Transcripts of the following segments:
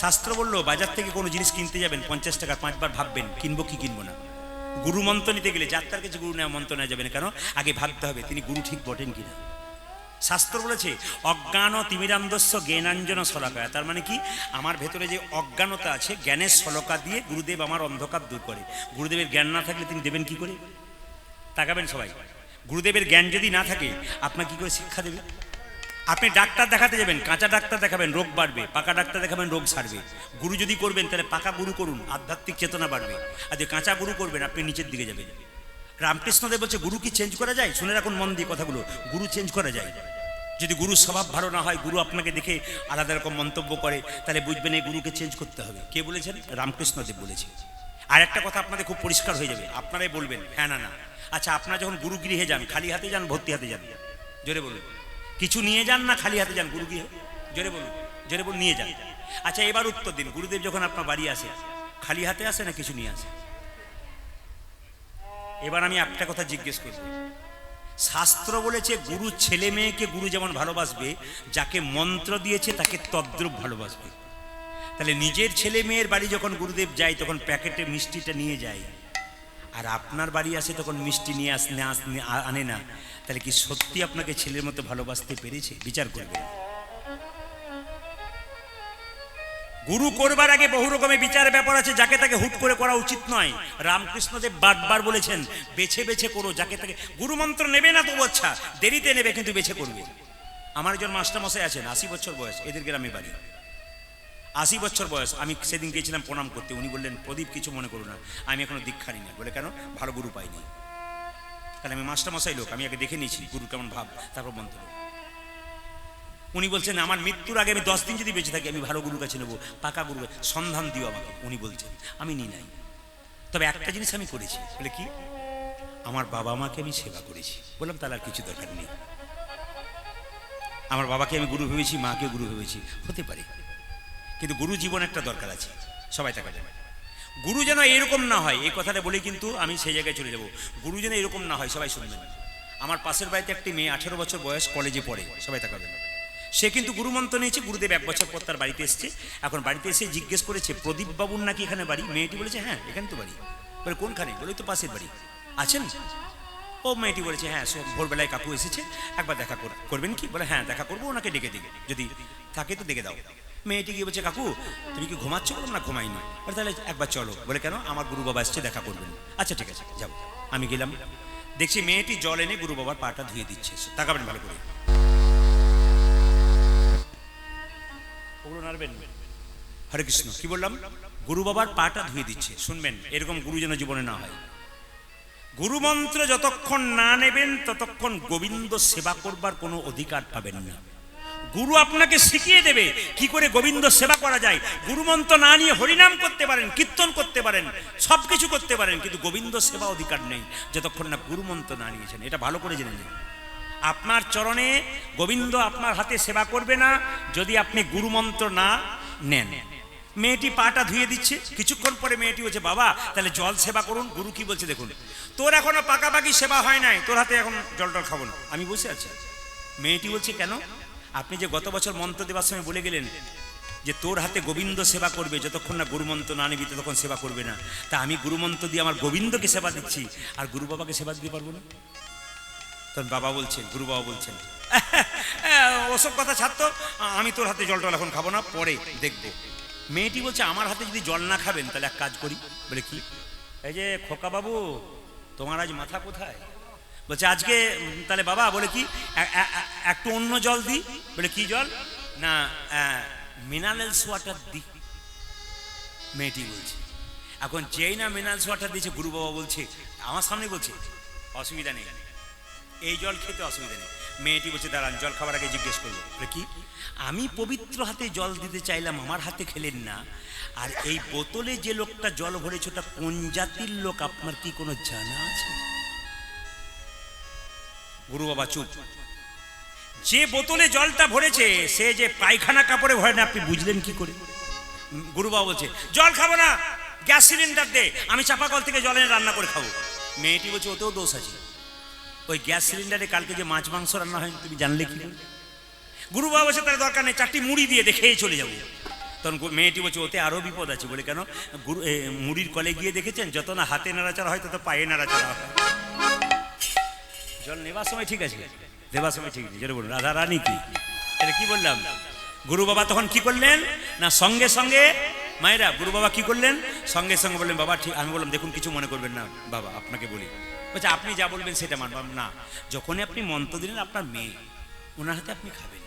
শাস্ত্র বললো বাজার থেকে কোনো জিনিস কিনতে যাবেন 50 টাকা 5 বার ভাববেন কিনবো কি কিনবো না। গুরু মন্ত্র নিতে গেলে যাত্রার কাছে গুরু নেওয়া মন্ত্র নেওয়া যাবে না, কেন আগে ভাবতে হবে তিনি গুরু ঠিক বটেন কিনা। শাস্ত্র বলেছে অজ্ঞান তিমিরান্ধস্য জ্ঞানাঞ্জন শলাকায়, তার মানে কি আমার ভেতরে যে অজ্ঞানতা আছে জ্ঞানের শলাকা দিয়ে গুরুদেব আমার অন্ধকার দূর করে। গুরুদেবের জ্ঞান না থাকলে তিনি দেবেন কি করে? তাকাবেন সবাই, গুরুদেবের জ্ঞান যদি না থাকে আপনার কি করে শিক্ষা দেবে? আপনি ডাক্তার দেখাতে যাবেন, কাঁচা ডাক্তার দেখাবেন রোগ বাড়বে, পাকা ডাক্তার দেখাবেন রোগ সারবে। গুরু যদি করবেন তাহলে পাকা গুরু করুন, আধ্যাত্মিক চেতনা বাড়বে। আর যে কাঁচা গুরু করবেন আপনি নিচের দিকে যাবেন। রামকৃষ্ণদেব বলছে গুরু কি চেঞ্জ করা যায়? শুনে রাখুন মন দিয়ে কথাগুলো, গুরু চেঞ্জ করা যায়। যদি গুরুর স্বভাব ভালো না হয়, গুরু আপনাকে দেখে আলাদা রকম মন্তব্য করে, তাহলে বুঝবেন এই গুরুকে চেঞ্জ করতে হবে। কে বলেছেন? রামকৃষ্ণদেব বলেছে। আর একটা কথা আপনাদের খুব পরিষ্কার হয়ে যাবে, আপনারাই বলবেন হ্যাঁ না না। আচ্ছা, আপনারা যখন গুরু গৃহে যান খালি হাতে যান ভর্তি হাতে যান? জোরে বলুন। কিছু নিয়ে যান না খালি হাতে যান গুরু গৃহে? জোরে বলুন, জোরে বলুন। নিয়ে যান। আচ্ছা, এবার উত্তর দিন, গুরুদেব যখন আপনার বাড়ি আসে খালি হাতে আসে না কিছু নিয়ে আসে? এবার আমি একটা কথা জিজ্ঞেস করব, শাস্ত্র বলেছে গুরু ছেলে মেয়েকে গুরু যেমন ভালোবাসবে, যাকে মন্ত্র দিয়েছে তাকে তদ্রূপ ভালোবাসবে। তাহলে নিজের ছেলে মেয়ের বাড়ি যখন গুরুদেব যায় তখন প্যাকেটে মিষ্টিটা নিয়ে যায়, আর আপনার বাড়ি আসে তখন মিষ্টি নিয়ে আনে না, তাহলে কি সত্যি আপনাকে ছেলের মতো ভালোবাসতে পেরেছে? বিচার করবেন। গুরু করবার আগে বহু রকমের বিচারের ব্যাপার আছে, যাকে তাকে হুট করে করা উচিত নয়। রামকৃষ্ণদেব বারবার বলেছেন বেছে বেছে করো, যাকে তাকে। গুরু মন্ত্র নেবে না তবু আচ্ছা, দেরিতে নেবে কিন্তু বেছে করবে। আমার একজন মাস্টারমশাই আছেন, 80 বছর বয়স, এদের গ্রামে বাড়ি। 80 বছর বয়স। আমি সেদিন গিয়েছিলাম প্রণাম করতে, উনি বললেন প্রদীপ কিছু মনে করো না, আমি এখনো দীক্ষা নিই না। বলে কেন? ভালো গুরু পাইনি। তাহলে আমি মাস্টারমশাই লোক, আমি আগে দেখে নিয়েছি গুরু কেমন ভাব, তারপর মন্ত্র। উনি বলছেন আমার মৃত্যুর আগে আমি 10 দিন যদি বেঁচে থাকি আমি ভালো গুরুর কাছে নেবো, পাকা গুরু সন্ধান দিও আমাকে। উনি বলছেন আমি নিই নাই, তবে একটা জিনিস আমি করেছি। বলে কি? আমার বাবা মাকে আমি সেবা করেছি। বললাম তাহলে আর কিছু দরকার নেই। আমার বাবাকে আমি গুরু ভেবেছি, মাকে গুরু ভেবেছি, হতে পারে, কিন্তু গুরু জীবন একটা দরকার আছে। সবাই থাকা যাবে। গুরু যেন এরকম না হয়, এই কথাটা বলে কিন্তু আমি সেই জায়গায় চলে যাব। গুরু যেন এরকম না হয়, সবাই শুনবেন। আমার পাশের বাড়িতে একটি মেয়ে 18 বছর বয়স, কলেজে পড়ে, সবাই থাকবেন। সে কিন্তু গুরুমন্ত্র নিয়েছে। গুরুদেব 1 বছর পর তার বাড়িতে এসছে। এখন বাড়িতে এসে জিজ্ঞেস করেছে প্রদীপ বাবুর নাকি এখানে বাড়ি? মেয়েটি বলেছে হ্যাঁ এখানে তো বাড়ি। বলে কোনখানে? বলে তো পাশের বাড়ি। আছেন? ও মেয়েটি বলেছে হ্যাঁ, সব ভোরবেলায় কাকু এসেছে, একবার দেখা করবেন কি? বলে হ্যাঁ দেখা করবো, ওনাকে ডেকে দিকে, যদি থাকে তো ডেকে দাও। মেয়েটি গিয়ে বলছে কাকু তুমি কি ঘুমাচ্ছ? বললাম না ঘুমাইনি। বলে তাহলে একবার চলো। বলে কেন? আমার গুরু বাবা এসছে, দেখা করবেন। আচ্ছা ঠিক আছে যাবো। আমি গেলাম, দেখছি মেয়েটি জল এনে গুরু বাবার পাটা ধুয়ে দিচ্ছে। তাকাবেন ভালো করে, ওগুলো নাড়বেন। হরে কৃষ্ণ। কি বললাম? গুরু বাবার পাটা ধুয়ে দিচ্ছে। শুনবেন, এরকম গুরু যেন জীবনে না হয়। গুরু মন্ত্র যতক্ষণ না নেবেন ততক্ষণ গোবিন্দ সেবা করবার কোনো অধিকার পাবেন না। গুরু আপনাকে শিখিয়ে দেবে কি করে গোবিন্দ সেবা করা যায়। গুরু মন্ত্র না নিয়ে হরিনাম করতে পারেন, কীর্তন করতে পারেন, সবকিছু করতে পারেন, কিন্তু গোবিন্দ সেবা অধিকার নেই যতক্ষণ না গুরু মন্ত্র না নিয়েছেন। এটা ভালো করে জেনে নিন। আপনার চরণে গোবিন্দ আপনার হাতে সেবা করবে না যদি আপনি গুরু মন্ত্র না নেন। মেয়েটি পাটা ধুয়ে দিচ্ছে, কিছুক্ষণ পরে মেয়েটি বলছে বাবা তাহলে জল সেবা করুন। গুরু কি বলছে দেখুন, তোর এখনো পাকাপাকি সেবা হয় নাই, তোর হাতে এখন জল টল খাবো না। আমি বসে আছি। মেয়েটি বলছে কেন? আপনি যে গত বছর মন্ত্র দেওয়ার সময় বলে গেলেন যে তোর হাতে গোবিন্দ সেবা করবে, যতক্ষণ না গুরুমন্ত্র না নিবি ততক্ষণ সেবা করবে না। তা আমি গুরুমন্ত্র দিয়ে আমার গোবিন্দকে সেবা দিচ্ছি, আর গুরু বাবাকে সেবা দিতে পারবো না? তখন বাবা বলছেন, গুরু বাবা বলছেন ওসব কথা ছাড়তো, আমি তোর হাতে জল টল এখন খাবো না, পরে দেখবো। মেয়েটি বলছে আমার হাতে যদি জল না খাবেন তাহলে এক কাজ করি। বলে কি? এই যে খোকা বাবু তোমার আজ মাথা কোথায়? বলছে আজকে তাহলে বাবা। বলে কি? একটু অন্য জল দিই। বলে কি জল? না মিনারেলস ওয়াটার দি। মেয়েটি বলছে। এখন যেই না মিনারেলস ওয়াটার দিয়েছে গুরু বাবা বলছে, আমার সামনে বলছে অসুবিধা নেই, এই জল খেতে অসুবিধা নেই। মেয়েটি বলছে দাঁড়ান জল খাবার আগে জিজ্ঞেস করবো। বলে কি? আমি পবিত্র হাতে জল দিতে চাইলাম, আমার হাতে খেলেন না, আর এই বোতলে যে লোকটা জল ভরেছে ওটা কোন জাতির লোক আপনার কি কোনো জানা আছে? গুরু বাবা চুপ। যে বোতলে জলটা ভরেছে সে যে পায়খানা কাপড়ে ভরে না, আপনি বুঝলেন কি করে? গুরু বাবা বলছে জল খাবো না, গ্যাস সিলিন্ডার দে, আমি চাপা কল থেকে জল এনে রান্না করে খাবো। মেয়েটি বলছে ওতেও দোষ আছে, ওই গ্যাস সিলিন্ডারে কালকে যে মাছ মাংস রান্না হয় তুমি জানলে কি? গুরু বাবা বলছে তার দরকার নেই, 4টি মুড়ি দিয়ে দেখেই চলে যাবো। তখন মেয়েটি বলছে ওতে আরও বিপদ আছে। বলে কেন? মুড়ির কলে গিয়ে দেখেছেন যত না হাতে নাড়াচাড়া হয় তত পায়ে নাড়াচাড়া হয়। জল নেবার সময় ঠিক আছে, দেবার সময় ঠিক নেই। যেটা বলুন রাধা রানী কি, এটা কি বললাম? গুরু বাবা তখন কি করলেন না, সঙ্গে সঙ্গে মায়েরা গুরু বাবা কি করলেন, সঙ্গে সঙ্গে বললেন বাবা ঠিক। আমি বললাম দেখুন কিছু মনে করবেন না বাবা, আপনাকে বলি। বলছে আপনি যা বলবেন সেটা মানবাম না। যখনই আপনি মন্ত্র দিলেন আপনার মেয়ে, ওনার হাতে আপনি খাবেন,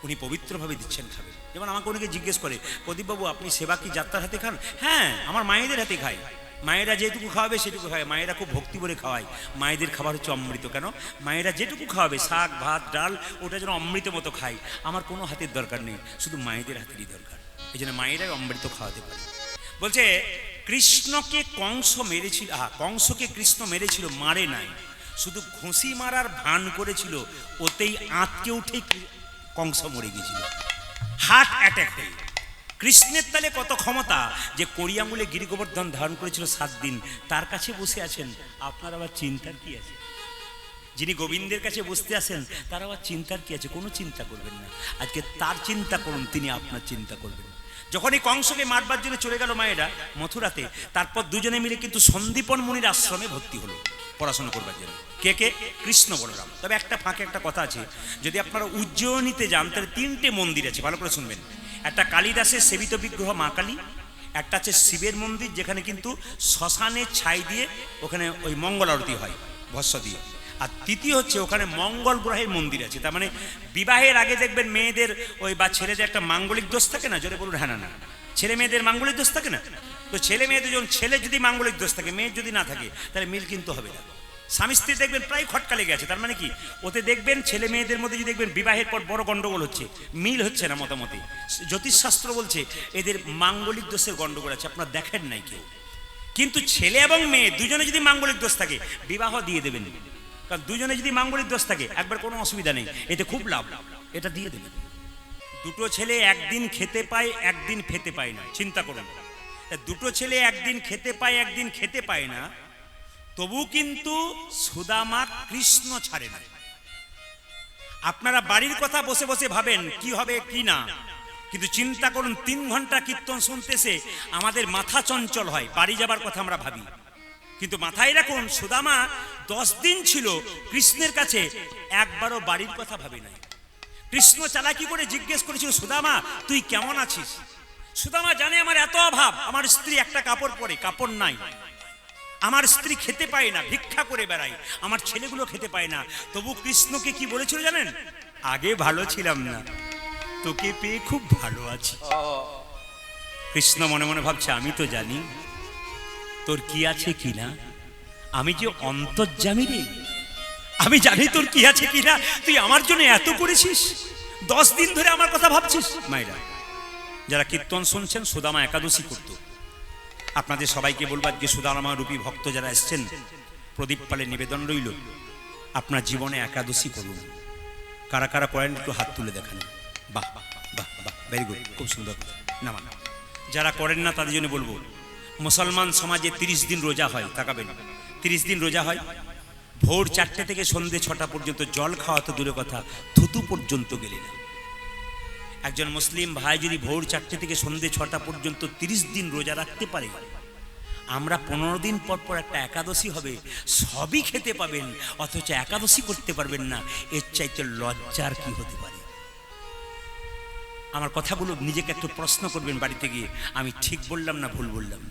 উনি পবিত্রভাবে দিচ্ছেন খাবেন। যেমন আমাকে অনেকে জিজ্ঞেস করে প্রদীপবাবু আপনি সেবা কি যাত্রার হাতে খান? হ্যাঁ, আমার মায়েদের হাতে খাই। মায়েরা যেটুকু খাওয়াবে সেটুকু খায়। মায়েরা খুব ভক্তি করে খাওয়ায়। মায়েদের খাবার হচ্ছে অমৃত। কেন? মায়েরা যেটুকু খাওয়াবে শাক ভাত ডাল, ওটা যেন অমৃত মতো খায়। আমার কোনো হাতের দরকার নেই, শুধু মায়েদের হাতেরই দরকার। এই জন্য মায়েরাই অমৃত খাওয়াতে পারে। বলছে কৃষ্ণকে কংস মেরেছিল, কংসকে কৃষ্ণ মেরেছিল, মারে নাই, শুধু ঘুষি মারার ভান করেছিল, ওতেই আঁতকে উঠে কংস মরে গিয়েছিল হার্ট অ্যাটাক হয়ে। কৃষ্ণের তালে কত ক্ষমতা যে কড়ি আঙুলে গিরি গোবর্ধন ধারণ করেছিল 7 দিন, তার কাছে বসে আছেন। আপনার আবার চিন্তার কি আছে? যিনি গোবিন্দের কাছে বসতে আসেন তার আবার চিন্তার কি আছে? কোনো চিন্তা করবেন না। আজকে তার চিন্তা করুন, তিনি আপনার চিন্তা করবেন। যখন এই কংসকে মারবার জন্য চলে গেল মায়েরা মথুরাতে, তারপর দুজনে মিলে কিন্তু সন্দীপন মুনির আশ্রমে ভর্তি হলো পড়াশোনা করবার জন্য। কে কে? কৃষ্ণ বলরাম। তবে একটা ফাঁকে একটা কথা আছে, যদি আপনারা উজ্জয়িনীতে যান তাহলে 3টে মন্দির আছে, ভালো করে শুনবেন। একটা কালিদাসের সেবিত বিগ্রহ মা কালী, একটা আছে শিবের মন্দির যেখানে কিন্তু শ্মশানে ছাই দিয়ে ওখানে ওই মঙ্গল আরতি হয় ভস্য দিয়ে, আর তৃতীয় হচ্ছে ওখানে মঙ্গল গ্রহের মন্দির আছে। তার মানে বিবাহের আগে দেখবেন মেয়েদের ওই বা ছেলেদের একটা মাঙ্গলিক দোষ থাকে না, জোরে বলুন হ্যাঁ না? ছেলে মেয়েদের মাঙ্গলিক দোষ থাকে না? তো ছেলে মেয়েদের যখন ছেলে যদি মাঙ্গলিক দোষ থাকে, মেয়ের যদি না থাকে, তাহলে মিল কিন্তু হবে না। স্বামী স্ত্রী দেখবেন প্রায় খটকা লেগে আছে। তার মানে কি? ওতে দেখবেন ছেলে মেয়েদের মধ্যে যদি দেখবেন বিবাহের পর বড় গন্ডগোল হচ্ছে, মিল হচ্ছে না মতামতি। জ্যোতিষশাস্ত্র বলছে এদের মাঙ্গলিক দোষের গন্ডগোল আছে, আপনারা দেখেন নাই কেউ। কিন্তু ছেলে এবং মেয়ে দুজনে যদি মাঙ্গলিক দোষ থাকে বিবাহ দিয়ে দেবেন, কারণ দুজনে যদি মাঙ্গলিক দোষ থাকে একবার কোনো অসুবিধা নেই, এতে খুব লাভ, এটা দিয়ে দেবেন। দুটো ছেলে একদিন খেতে পায় একদিন খেতে পায় না, চিন্তা করুন। দুটো ছেলে একদিন খেতে পায় একদিন খেতে পায় না, তবু কিন্তু সুদামা কৃষ্ণ ছাড়ে না। আপনারা বাড়ির কথা বসে বসে ভাবেন কি হবে কি না, কিন্তু চিন্তা করুন 3 ঘন্টা কীর্তন শুনতেছে আমাদের মাথা চঞ্চল হয়, বাড়ি যাবার কথা আমরা ভাবি। কিন্তু মাথায় রাখুন সুদামা 10 দিন ছিল কৃষ্ণের কাছে, একবারও বাড়ির কথা ভাবে নাই। কৃষ্ণ চালাকি করে জিজ্ঞেস করেছিল সুদামা তুই কেমন আছিস? সুদামা জানে আমার এত অভাব, আমার স্ত্রী একটা কাপড় পরে, কাপড় নাই, আমার স্ত্রী খেতে পায় না, ভিক্ষা করে বেড়ায়, আমার ছেলেগুলো খেতে পায় না। তবু কৃষ্ণকে কি বলেছিল জানেন? আগে ভালো ছিলাম না, তোকে পেয়ে খুব ভালো আছি। কৃষ্ণ মনে মনে ভাবছে আমি তো জানি তোর কি আছে কিনা, আমি যে অন্তর্যামী রে, আমি জানি তোর কি আছে কিনা। তুই আমার জন্য এত করেছিস, 10 দিন ধরে আমার কথা ভাবছিস। মায়েরা যারা কীর্তন শুনছেন, সুদামা একাদশী করত। আপনাদের সবাইকে বলবো আজকে সুদামা রূপী ভক্ত যারা এসছেন, প্রদীপ পালের নিবেদন রইল, আপনার জীবনে একাদশী করুন। কারা কারা করেন একটু হাত তুলে দেখান। বাহ বাহ বাহ বাহ, ভেরি গুড, খুব সুন্দর নামান। যারা করেন না তাদের জন্য বলবো, মুসলমান সমাজে 30 দিন রোজা হয়, তাকাবেন 30 দিন রোজা হয়। ভোর 4টে থেকে সন্ধ্যে 6টা পর্যন্ত জল খাওয়া তো দূরে কথা, থুতু পর্যন্ত গেলে না। একজন মুসলিম ভাই যদি ভোর 4টে থেকে সন্ধ্যে 6টা পর্যন্ত 30 দিন রোজা রাখতে পারে, আমরা 15 দিন পর পর একটা একাদশী হবে, সবই খেতে পাবেন অথচ একাদশী করতে পারবেন না, এর চাইতে লজ্জার কি হতে পারে? আমার কথাগুলো নিজেকে একটু প্রশ্ন করবেন বাড়িতে গিয়ে, আমি ঠিক বললাম না ভুল বললাম?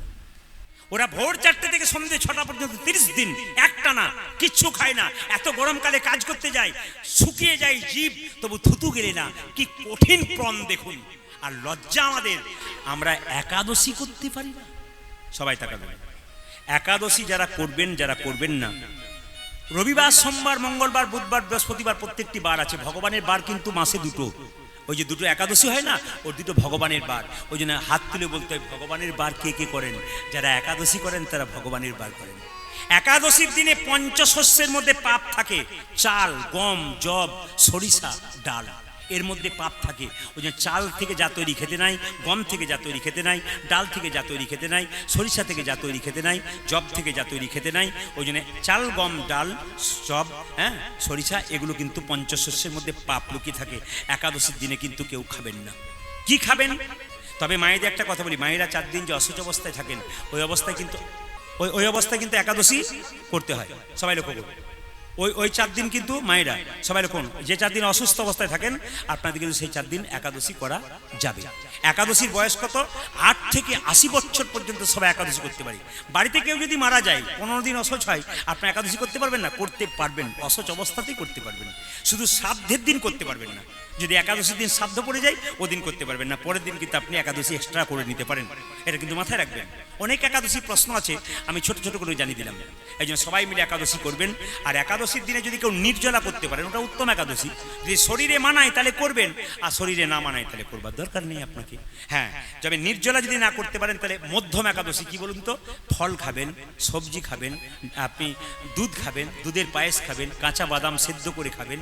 ওরা ভোর 4টে থেকে সন্ধ্যে 6টা পর্যন্ত 30 দিন একটানা কিচ্ছু খায় না। এত গরমকালে কাজ করতে যায়, শুকিয়ে যায় জীব, তবু থুতু গেলে না। কি কঠিন প্রণ দেখুন। আর লজ্জা আমাদের, আমরা একাদশী করতে পারি না। সবাই তাকাবেন, একাদশী যারা করবেন যারা করবেন না, রবিবার সোমবার মঙ্গলবার বুধবার বৃহস্পতিবার প্রত্যেকটি বার আছে। ভগবানের বার কিন্তু মাসে 2টো, ওই যে 2টো একাদশী হয় না, ওর 2টো ভগবানের বার। ওই জন্য হাত তুলে বলতে হয় ভগবানের বার কে কে করেন? যারা একাদশী করেন তারা ভগবানের বার করেন। একাদশীর দিনে পঞ্চশস্যের মধ্যে পাপ থাকে, চাল গম যব সরিষা ডাল, এর মধ্যে পাপ থাকে। ওই জন্য চাল থেকে যা তৈরি খেতে নাই, গম থেকে যা তৈরি খেতে নাই, ডাল থেকে যা তৈরি খেতে নাই, সরিষা থেকে যা তৈরি খেতে নাই, জব থেকে যা তৈরি খেতে নাই। ওই জন্য চাল গম ডাল জব সরিষা এগুলো কিন্তু পঞ্চশস্যের মধ্যে পাপ লুকিয়ে থাকে। একাদশীর দিনে কিন্তু কেউ খাবেন না। কি খাবেন? তবে মায়েদের একটা কথা বলি, মায়েরা 4 দিন যে অসুস্থ অবস্থায় থাকেন ওই অবস্থায় কিন্তু ওই অবস্থায় কিন্তু একাদশী করতে হয়, সবাই লক্ষ্য করুন। ওই 4 দিন কিন্তু মায়েরা সবাই লক্ষ্য করুন, যে 4 দিন অসুস্থ অবস্থায় থাকেন আপনাদের কিন্তু সেই 4 দিন একাদশী করা যাবে। একাদশীর বয়স কত? 8 থেকে 80 বছর পর্যন্ত সবাই একাদশী করতে পারি। বাড়িতে কেউ যদি মারা যায় 15 দিন অসহ্য হয়, আপনি একাদশী করতে পারবেন না? করতে পারবেন, অসহ্য অবস্থাতেই করতে পারবেন, শুধু শ্রাদ্ধের দিন করতে পারবেন না। যদি একাদশীর দিন শ্রাদ্ধ পড়ে যায় ওদিন করতে পারবেন না, পরের দিন কিন্তু আপনি একাদশী এক্সট্রা করে নিতে পারেন, এটা কিন্তু মাথায় রাখবেন। অনেক একাদশী প্রশ্ন আছে, আমি ছোট ছোট করে জানিয়ে দিলাম। এই জন্য সবাই মিলে একাদশী করবেন। আর একাদশীর দিনে যদি কেউ নির্জলা করতে পারেন ওটা উত্তম একাদশী। যদি শরীরে মানায় তাহলে করবেন, আর শরীরে না মানায় তাহলে করবার দরকার নেই আপনাকে। হ্যাঁ, তবে নির্জলা যদি না করতে পারেন তাহলে মধ্যম একাদশী কি বলুন তো? ফল খাবেন, সবজি খাবেন, আপনি দুধ খাবেন, দুধের পায়েস খাবেন, কাঁচা বাদাম সেদ্ধ করে খাবেন,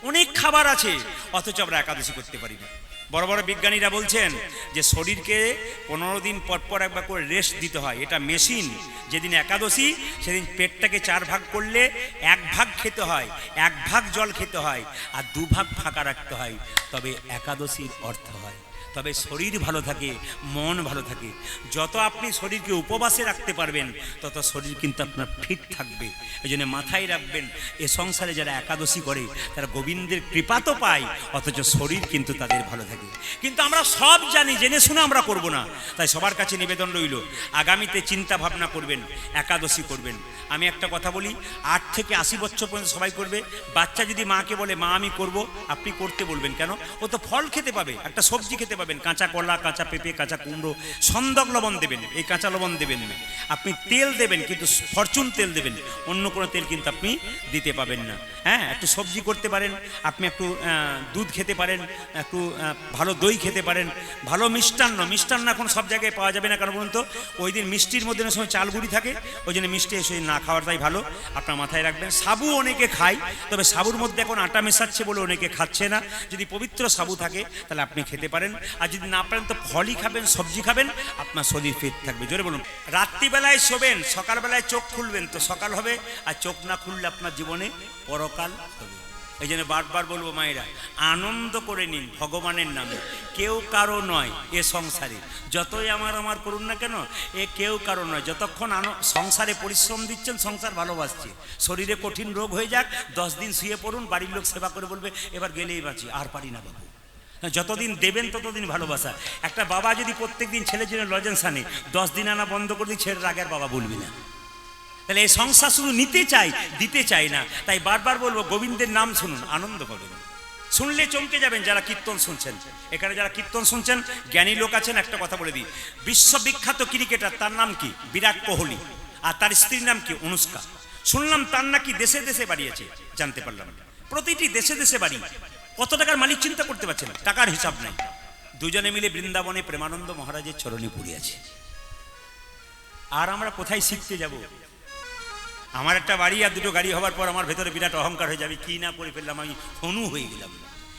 অনেক খাবার আছে, অথচ আমরা একাদশী করতে পারি না। বড় বড় বিজ্ঞানীরা বলছেন যে শরীরকে 15 দিন পর পর একবার করে রেস্ট দিতে হয়, এটা মেশিন। যেদিন একাদশী সেদিন পেটটাকে 4 ভাগ করলে 1 ভাগ খেতে হয়, 1 ভাগ জল খেতে হয়, আর 2 ভাগ ফাঁকা রাখতে হয়, তবে একাদশীর অর্থ হয়। তবে শরীর ভালো থাকে, মন ভালো থাকে। যত আপনি শরীরকে উপবাসে রাখতে পারবেন তত শরীর কিন্তু আপনার ফিট থাকবে। এই জন্য মাথায় রাখবেন, এ সংসারে যারা একাদশী করে তারা গোবিন্দের কৃপা তো পায়, অথচ শরীর কিন্তু তাদের ভালো থাকে। কিন্তু আমরা সব জানি, জেনে শুনে আমরা করব না। তাই সবার কাছে নিবেদন রইল, আগামীতে চিন্তা ভাবনা করবেন, একাদশী করবেন। আমি একটা কথা বলি, 8 থেকে 80 বছর পর্যন্ত সবাই করবে। বাচ্চা যদি মাকে বলে মা আমি করব, আপনি করতে বলবেন কেন? ও তো ফল খেতে পাবে, একটা সবজি খেতে পাবে, কাঁচা কলা, কাঁচা পেঁপে, কাঁচা কুমড়ো, সন্দক লবণ দেবেন, এই কাঁচা লবণ দেবেন না। আপনি তেল দেবেন, কিন্তু ফরচুন তেল দেবেন, অন্য কোনো তেল কিন্তু আপনি দিতে পাবেন না। হ্যাঁ, একটু সবজি করতে পারেন, আপনি একটু দুধ খেতে পারেন, একটু ভালো দই খেতে পারেন, ভালো মিষ্টান্ন এখন সব জায়গায় পাওয়া যাবে না, কারণ বলুন তো ওই দিন মিষ্টির মধ্যে অনেক সময় চাল গুঁড়ি থাকে, ওই জন্য মিষ্টি এসে না খাওয়াটাই ভালো। আপনার মাথায় রাখবেন, সাবু অনেকে খায়, তবে সাবুর মধ্যে এখন আটা মেশাচ্ছে বলে অনেকে খাচ্ছে না। যদি পবিত্র সাবু থাকে তাহলে আপনি খেতে পারেন, আর যদি না পারেন তো ফলই খাবেন, সবজি খাবেন, আপনার শরীর ফিট থাকবে। জোরে বলুন। রাত্রিবেলায় শোবেন, সকালবেলায় চোখ খুলবেন তো সকাল হবে, আর চোখ না খুললে আপনার জীবনে পরকাল হবে। এই জন্য বারবার বলবো মায়েরা, আনন্দ করে নিন ভগবানের নামে, কেউ কারো নয় এ সংসারে। যতই আমার করুন না কেন, এ কেউ কারো নয়। যতক্ষণ সংসারে পরিশ্রম দিচ্ছেন, সংসার ভালোবাসছে। শরীরে কঠিন রোগ হয়ে যাক, 10 দিন শুয়ে পড়ুন, বাড়ির লোক সেবা করে বলবে এবার গেলেই বাঁচি, আর পারি না বাবু। যতদিন দেবেন ততদিন ভালোবাসা। একটা বাবা যদি প্রত্যেক দিন ছেলের জন্য লজেন্স আনে, 10 দিন আনা বন্ধ করে দিই, ছেলের আগের বাবা বলবি না। তাহলে এই সংসার শুধু নিতে চাই, দিতে চাই না। তাই বারবার বলবো, গোবিন্দের নাম শুনুন, আনন্দ পাবেন। শুনলে চমকে যাবেন যারা কীর্তন শুনছেন। এখানে যারা কীর্তন শুনছেন জ্ঞানী লোক আছেন, একটা কথা বলে দিই, বিশ্ববিখ্যাত ক্রিকেটার, তার নাম কি? বিরাট কোহলি। আর তার স্ত্রীর নাম কি? অনুষ্কা। শুনলাম তার নাকি দেশে দেশে বাড়ি আছে, জানতে পারলাম। প্রতিটি দেশে দেশে বাড়ি। কত টাকার মালিক চিন্তা করতে পারছেন, টাকার হিসাব নাই। দুজনে মিলে বৃন্দাবনে প্রেমানন্দ মহারাজের চরণে পড়ে আছে। আর আমরা কোথায় শিখতে যাব? আমার একটা বাড়ি আর 2টো গাড়ি হওয়ার পর আমার ভেতরে বিরাট অহংকার হয়ে যাবে, কি না করে ফেললাম, আমি হনু হয়ে গেলাম।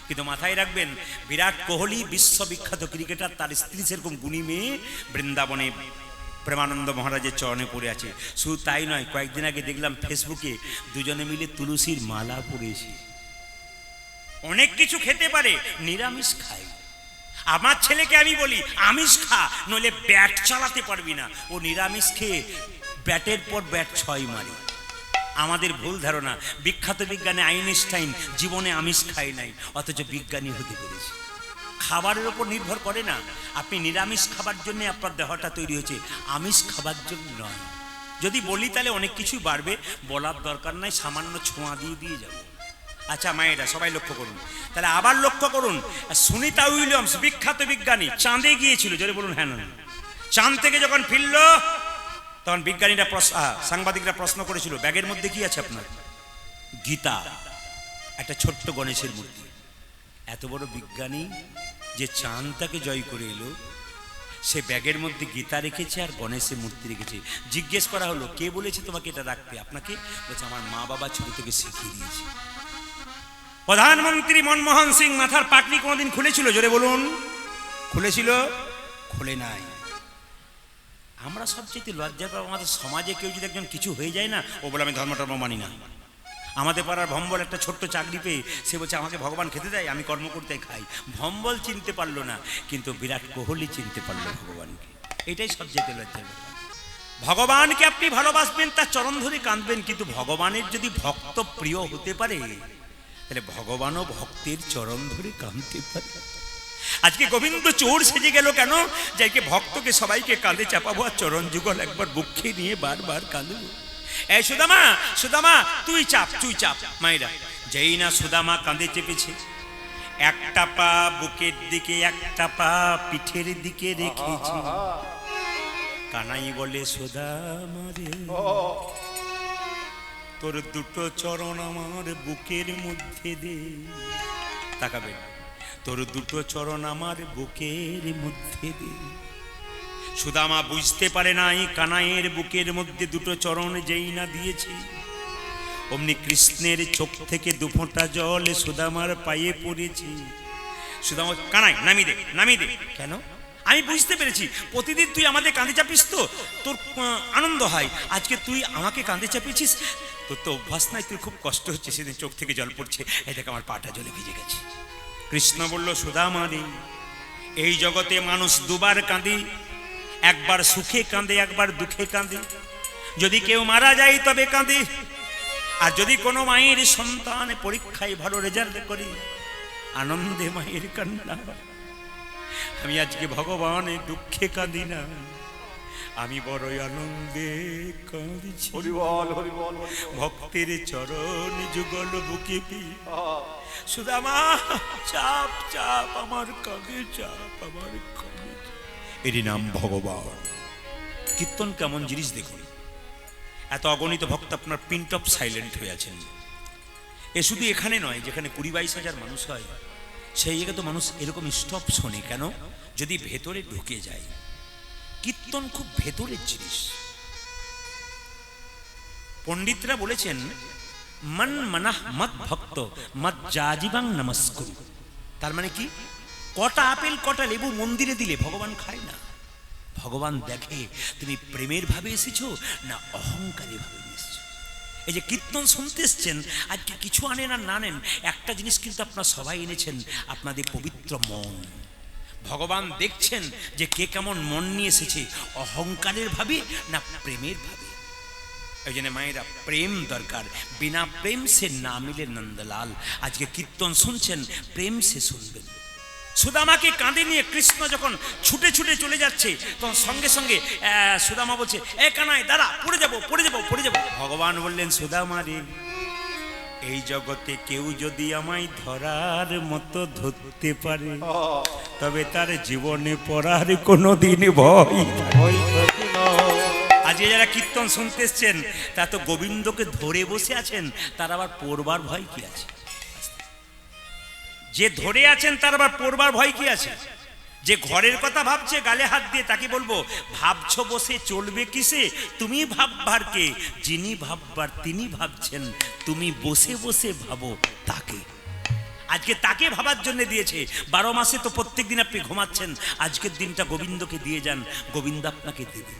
কিন্তু মাথায় রাখবেন, বিরাট কোহলি বিশ্ববিখ্যাত ক্রিকেটার, তার স্ত্রী সেরকম গুণী মেয়ে, বৃন্দাবনে প্রেমানন্দ মহারাজের চরণে পড়ে আছে। শুধু তাই নয়, কয়েকদিন আগে দেখলাম ফেসবুকে দুজনে মিলে তুলসীর মালা পড়েছে। অনেক কিছু খেতে পারে, নিরামিষ খায়। আমার ছেলেকে আমি বলি আমিষ খা, নইলে ব্যাট চালাতে পারবি না। ও নিরামিষ খেয়ে ব্যাটের পর ব্যাট 6 মারে। আমাদের ভুল ধারণা, বিখ্যাত বিজ্ঞানী আইনস্টাইন জীবনে আমিষ খায় নাই, অথচ বিজ্ঞানী হতে পেরেছে। খাবারের উপর নির্ভর করে না। আপনি নিরামিষ খাবার জন্য আপনার দেহটা তৈরি হয়েছে, আমিষ খাবার জন্য নয়। যদি বলি তাহলে অনেক কিছুই বাড়বে, বলার দরকার নাই, সামান্য ছোঁয়া দিয়ে যাবো। আচ্ছা মায়েরা সবাই লক্ষ্য করুন, তাহলে আবার লক্ষ্য করুন, সুনিতা উইলিয়ামস বিখ্যাত বিজ্ঞানী চাঁদে গিয়েছিল। জোরে বলুন হ্যাঁ না। চাঁদ থেকে যখন ফিরল তখন বিজ্ঞানীরা সাংবাদিকরা প্রশ্ন করেছিল, ব্যাগের মধ্যে কি আছে আপনার? গীতা, একটা ছোট্ট গণেশের মূর্তি। এত বড় বিজ্ঞানী যে চাঁদটাকে জয় করে এলো, সে ব্যাগের মধ্যে গীতা রেখেছে আর গণেশের মূর্তি রেখেছে। জিজ্ঞেস করা হলো, কে বলেছে তোমাকে এটা রাখতে? আপনাকে? বলছে আমার মা বাবা ছোট থেকে শিখিয়ে দিয়েছে। প্রধানমন্ত্রী মনমোহন সিং মাথার পাগড়ি কোনোদিন খুলেছিল? জোরে বলুন। খুলেছিল? খুলে নাই। আমরা সবচেয়ে লজ্জা পাবো, আমাদের সমাজে কেউ যদি একজন কিছু হয়ে যায় না, ও বলে আমি ধর্ম মানি না। আমাদের পাড়ার ভম্বল একটা ছোট্ট চাকরি পেয়ে সে বলছে আমাকে ভগবান খেতে দেয়, আমি কর্ম করতে খাই। ভম্বল চিনতে পারলো না, কিন্তু বিরাট কোহলি চিনতে পারলো ভগবানকে। এটাই সবচেয়ে লজ্জার ব্যাপার। ভগবানকে আপনি ভালোবাসবেন, তার চরণ ধরে কাঁদবেন, কিন্তু ভগবানের যদি ভক্ত প্রিয় হতে পারে তাহলে ভগবানও ভক্তের চরণ ধরে কাঁদতে পারে। আজকে গোবিন্দ চোর সেজে গেল কেন? যাকে ভক্তকে সবাইকে কাঁধে চাপাবো আর চরণ যুগল একবার বুকে নিয়ে বারবার কাঁদবো। এই সুদামা, সুদামা তুই চাপ, তুই চাপ। মায়েরা, যেই না সুদামা কাঁধে চেপেছে, একটা পা বুকের দিকে একটা পা পিঠের দিকে রেখেছে, কানাই বলে সুদামা রে, তোর দুটো চরণ আমার বুকের মধ্যে দে। তাকাবে, তোর দুটো চরণ আমার বুকের মধ্যে দে। সুদামা বুঝতে পারে নাই কানাইয়ের বুকের মধ্যে দুটো চরণ যেই না দিয়েছে, অমনি কৃষ্ণের চোখ থেকে দুফোঁটা জল সুদামার পায়ে পড়েছে। সুদামা, কানাই নামিয়ে দে, নামিয়ে দে। কেন? আমি বুঝতে পেরেছি প্রতিদিন তুই আমাদের কাঁধে চাপিস, তো তোর আনন্দ হয়, আজকে তুই আমাকে কাঁধে চাপিয়েছিস, তোর তো অভ্যাস নাই, তুই খুব কষ্ট হচ্ছে, সেদিন চোখ থেকে জল পড়ছে, এই দেখ আমার পাটা জলে ভিজে গেছে। কৃষ্ণ বলল, সুদামা রে, এই জগতে মানুষ দুবার কাঁদে, একবার সুখে কাঁদে, একবার দুঃখে কাঁদে। যদি কেউ মারা যায় তবে কাঁদে, আর যদি কোনো মায়ের সন্তান পরীক্ষায় ভালো রেজাল্ট করে আনন্দে মায়ের কান্না। আমি আজকে ভগবানের দুঃখে কাঁদি না, আমি বড়ই আনন্দে কাঁদছি। ভক্তের চরণ যুগল বুকে পি, সুদামা চাপ চাপ আমার কাঁধে, চাপ আমার কাঁধে। এরই নাম ভগবান। কীর্তন কেমন জিনিস দেখুন, এত অগণিত ভক্ত আপনার প্রিন্ট অফ সাইলেন্ট হয়ে আছেন। এ শুধু এখানে নয়, যেখানে 20-22 হাজার মানুষ হয় সেই জায়গায় তো মানুষ এরকম স্টপ শোনে কেন? যদি ভেতরে ঢুকে যায়। কীর্তন খুব ভেতরের জিনিস। পণ্ডিতরা বলেছেন, মন মনাহ মত ভক্ত মত জাজিবাং নমস্কুরু। তার মানে কি? কটা আপেল কটা লেবু মন্দিরে দিলে ভগবান খায় না, ভগবান দেখে তুমি প্রেমের ভাবে এসেছো না অহংকারী ভাবে এসেছো। এই যে কীর্তন শুনতে এসছেন, আজকে কিছু আনেন আর না নেন, একটা জিনিস কিন্তু আপনারা সবাই এনেছেন, আপনাদের পবিত্র মন। ভগবান দেখছেন যে কে কেমন মন নিয়ে এসেছে, অহংকারের ভাবে না প্রেমের ভাবে। ওই জন্য মায়েরা, প্রেম দরকার, বিনা প্রেম সে না মিলে নন্দলাল। আজকে কীর্তন শুনছেন, প্রেম সে শুনবেন। সুদামাকে কাঁধে নিয়ে কৃষ্ণ যখন ছুটে ছুটে চলে যাচ্ছে, তখন সঙ্গে সঙ্গে সুদামা বলছে, এ কানাই দাঁড়া, পড়ে যাবো পড়ে যাবো পড়ে যাবো। ভগবান বললেন, সুদামা রে, এই জগতে কেউ যদি আমায় ধরার মতো ধরতে পারে তবে তার জীবনে পড়ার কোনোদিন ভয়। আজকে যারা কীর্তন শুনতে এসছেন তারা তো গোবিন্দকে ধরে বসে আছেন, তার আবার পড়বার ভয় কি আছে? যে ধরে আছেন তার আবার পড়বার ভয় কি আছে? যে ঘরের কথা ভাবছে গালে হাত দিয়ে, তাকে বলবো, ভাবছো বসে চলবে কিসে? তুমি ভাববার কে? যিনি ভাববার তিনি ভাবছেন, তুমি বসে বসে ভাবো তাকে। আজকে তাকে ভাবার জন্য দিয়েছে। 12 মাসে তো প্রত্যেক দিন আপনি ঘুমাচ্ছেন, আজকের দিনটা গোবিন্দকে দিয়ে যান, গোবিন্দ আপনাকে দেবে।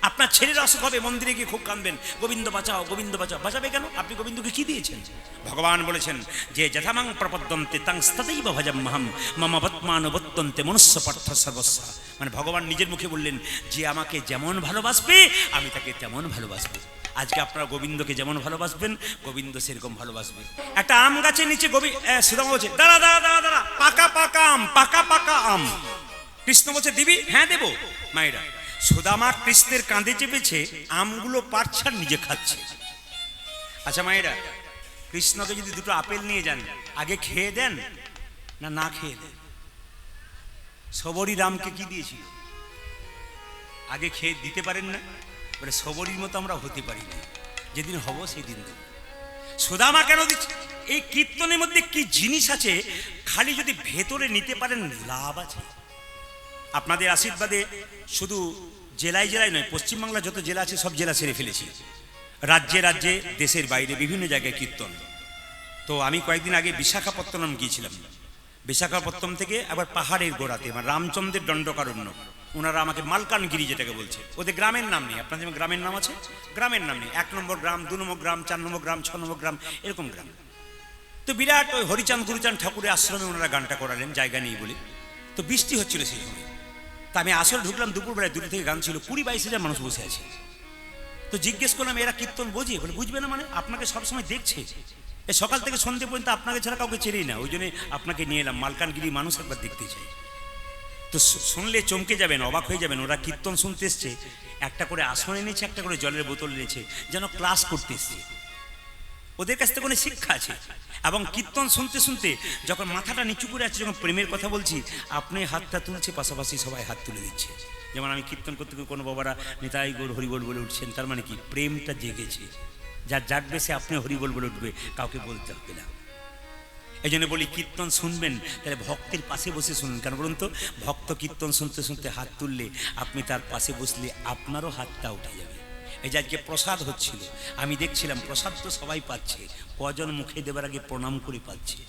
আপনার ছেলের অসুখ হবে, মন্দিরে গিয়ে খুব কাঁদবেন, গোবিন্দ বাঁচাও গোবিন্দ বাঁচাও। বাঁচাবে কেন? আপনি গোবিন্দকে কি দিয়েছেন? ভগবান বলেছেন যে যথামাং প্রপদ্যন্তে তাং তথৈব ভজাম্যহম মম বত্মানুবর্তন্তে মনুষ্য পার্থ সর্বস্ব। মানে ভগবান নিজের মুখে বললেন যে আমাকে যেমন ভালোবাসবে আমি তাকে তেমন ভালোবাসবো। আজকে আপনারা গোবিন্দকে যেমন ভালোবাসবেন, গোবিন্দ সেরকম ভালোবাসবে। একটা আম গাছের নিচে সুদামা বলছে, দাঁড়া দাঁড়া দাঁড়া দাঁড়া, পাকা পাকা আম, পাকা পাকা আম। কৃষ্ণ বলছে, দিবি? হ্যাঁ দেবো। মায়েরা, সুদামা কৃষ্ণের কাঁধে চেপেছে, আমগুলো পারছে আর নিজে খাচ্ছে। আচ্ছা মায়েরা, কৃষ্ণকে যদি দুটো আপেল নিয়ে যান, আগে খেয়ে দেন না না খেয়ে দেন? সবরী রামকে কি দিয়েছিল? আগে খেয়ে দিতে পারেন না? বলে সবরীর মতো আমরা হতে পারি না, যেদিন হব সেই দিন দেব। সুদামা কেন দিচ্ছে? এই কীর্তনের মধ্যে কি জিনিস আছে, খালি যদি ভেতরে নিতে পারেন লাভ আছে। আপনাদের আশীর্বাদে শুধু জেলায় জেলায় নয়, পশ্চিমবাংলা যত জেলা আছে সব জেলা সেরে ফেলেছি, রাজ্যে রাজ্যে দেশের বাইরে বিভিন্ন জায়গায় কীর্তন। তো আমি কয়েকদিন আগে বিশাখাপত্তনম গিয়েছিলাম। বিশাখাপত্তনম থেকে আবার পাহাড়ের গোড়াতে, মানে রামচন্দ্রের দণ্ডকারণ্য, ওনারা আমাকে মালকানগিরি যেটাকে বলছে, ওদের গ্রামের নাম নেই, আপনাদের যেমন গ্রামের নাম আছে, গ্রামের নাম নেই, 1 নম্বর গ্রাম, 2 নম্বর গ্রাম, 4 নম্বর গ্রাম, 6 নম্বর গ্রাম, এরকম গ্রাম। তো বিরাট ওই হরিচাঁদ গুরুচাঁদ ঠাকুরের আশ্রমে ওনারা গানটা করালেন, জায়গা নেই বলে। তো বৃষ্টি হচ্ছিল সেই সময়। তা আমি আসলে ঢুকলাম দুপুরবেলায়, দূরে থেকে গান ছিল, 20-22 হাজার মানুষ বসে আছে। তো জিজ্ঞেস করলাম এরা কীর্তন বোঝে? বলে বুঝবে না মানে, আপনাকে সবসময় দেখছে, এ সকাল থেকে সন্ধ্যে পর্যন্ত আপনাকে ছাড়া কাউকে চেনেই না, ওই জন্যে আপনাকে নিয়ে এলাম, মালকানগিরি মানুষ একবার দেখতে চাই। তো শুনলে চমকে যাবেন, অবাক হয়ে যাবেন। ওরা কীর্তন শুনতে এসছে, একটা করে আসন এনেছে, একটা করে জলের বোতল এনেছে, যেন ক্লাস করতে এসছে। ওদের কাছ থেকে কোনো শিক্ষা আছে। এবং কীর্তন শুনতে শুনতে যখন মাথাটা নিচু করে আছে, যখন প্রেমের কথা বলছি, আপনি হাতটা তুলছে, পাশাপাশি সবাই হাত তুলে দিচ্ছে। যেমন আমি কীর্তন করতে কোনো বাবারা নিতাই গৌর হরিবোল বলে উঠছেন, তার মানে কি প্রেমটা জেগেছে। যার জাগবে সে আপনি হরিবোল বলে উঠবে, কাউকে বলতে হবে না। এই জন্য বলি কীর্তন শুনবেন তাহলে ভক্তের পাশে বসে শুনুন। কেন বলুন তো? ভক্ত কীর্তন শুনতে শুনতে হাত তুললে, আপনি তার পাশে বসলে আপনারও হাতটা উঠে যাবে। এই যে আজকে প্রসাদ হচ্ছিল, আমি দেখছিলাম প্রসাদ তো সবাই পাচ্ছে, কজন মুখে দেবার আগে প্রণাম করে পাচ্ছে।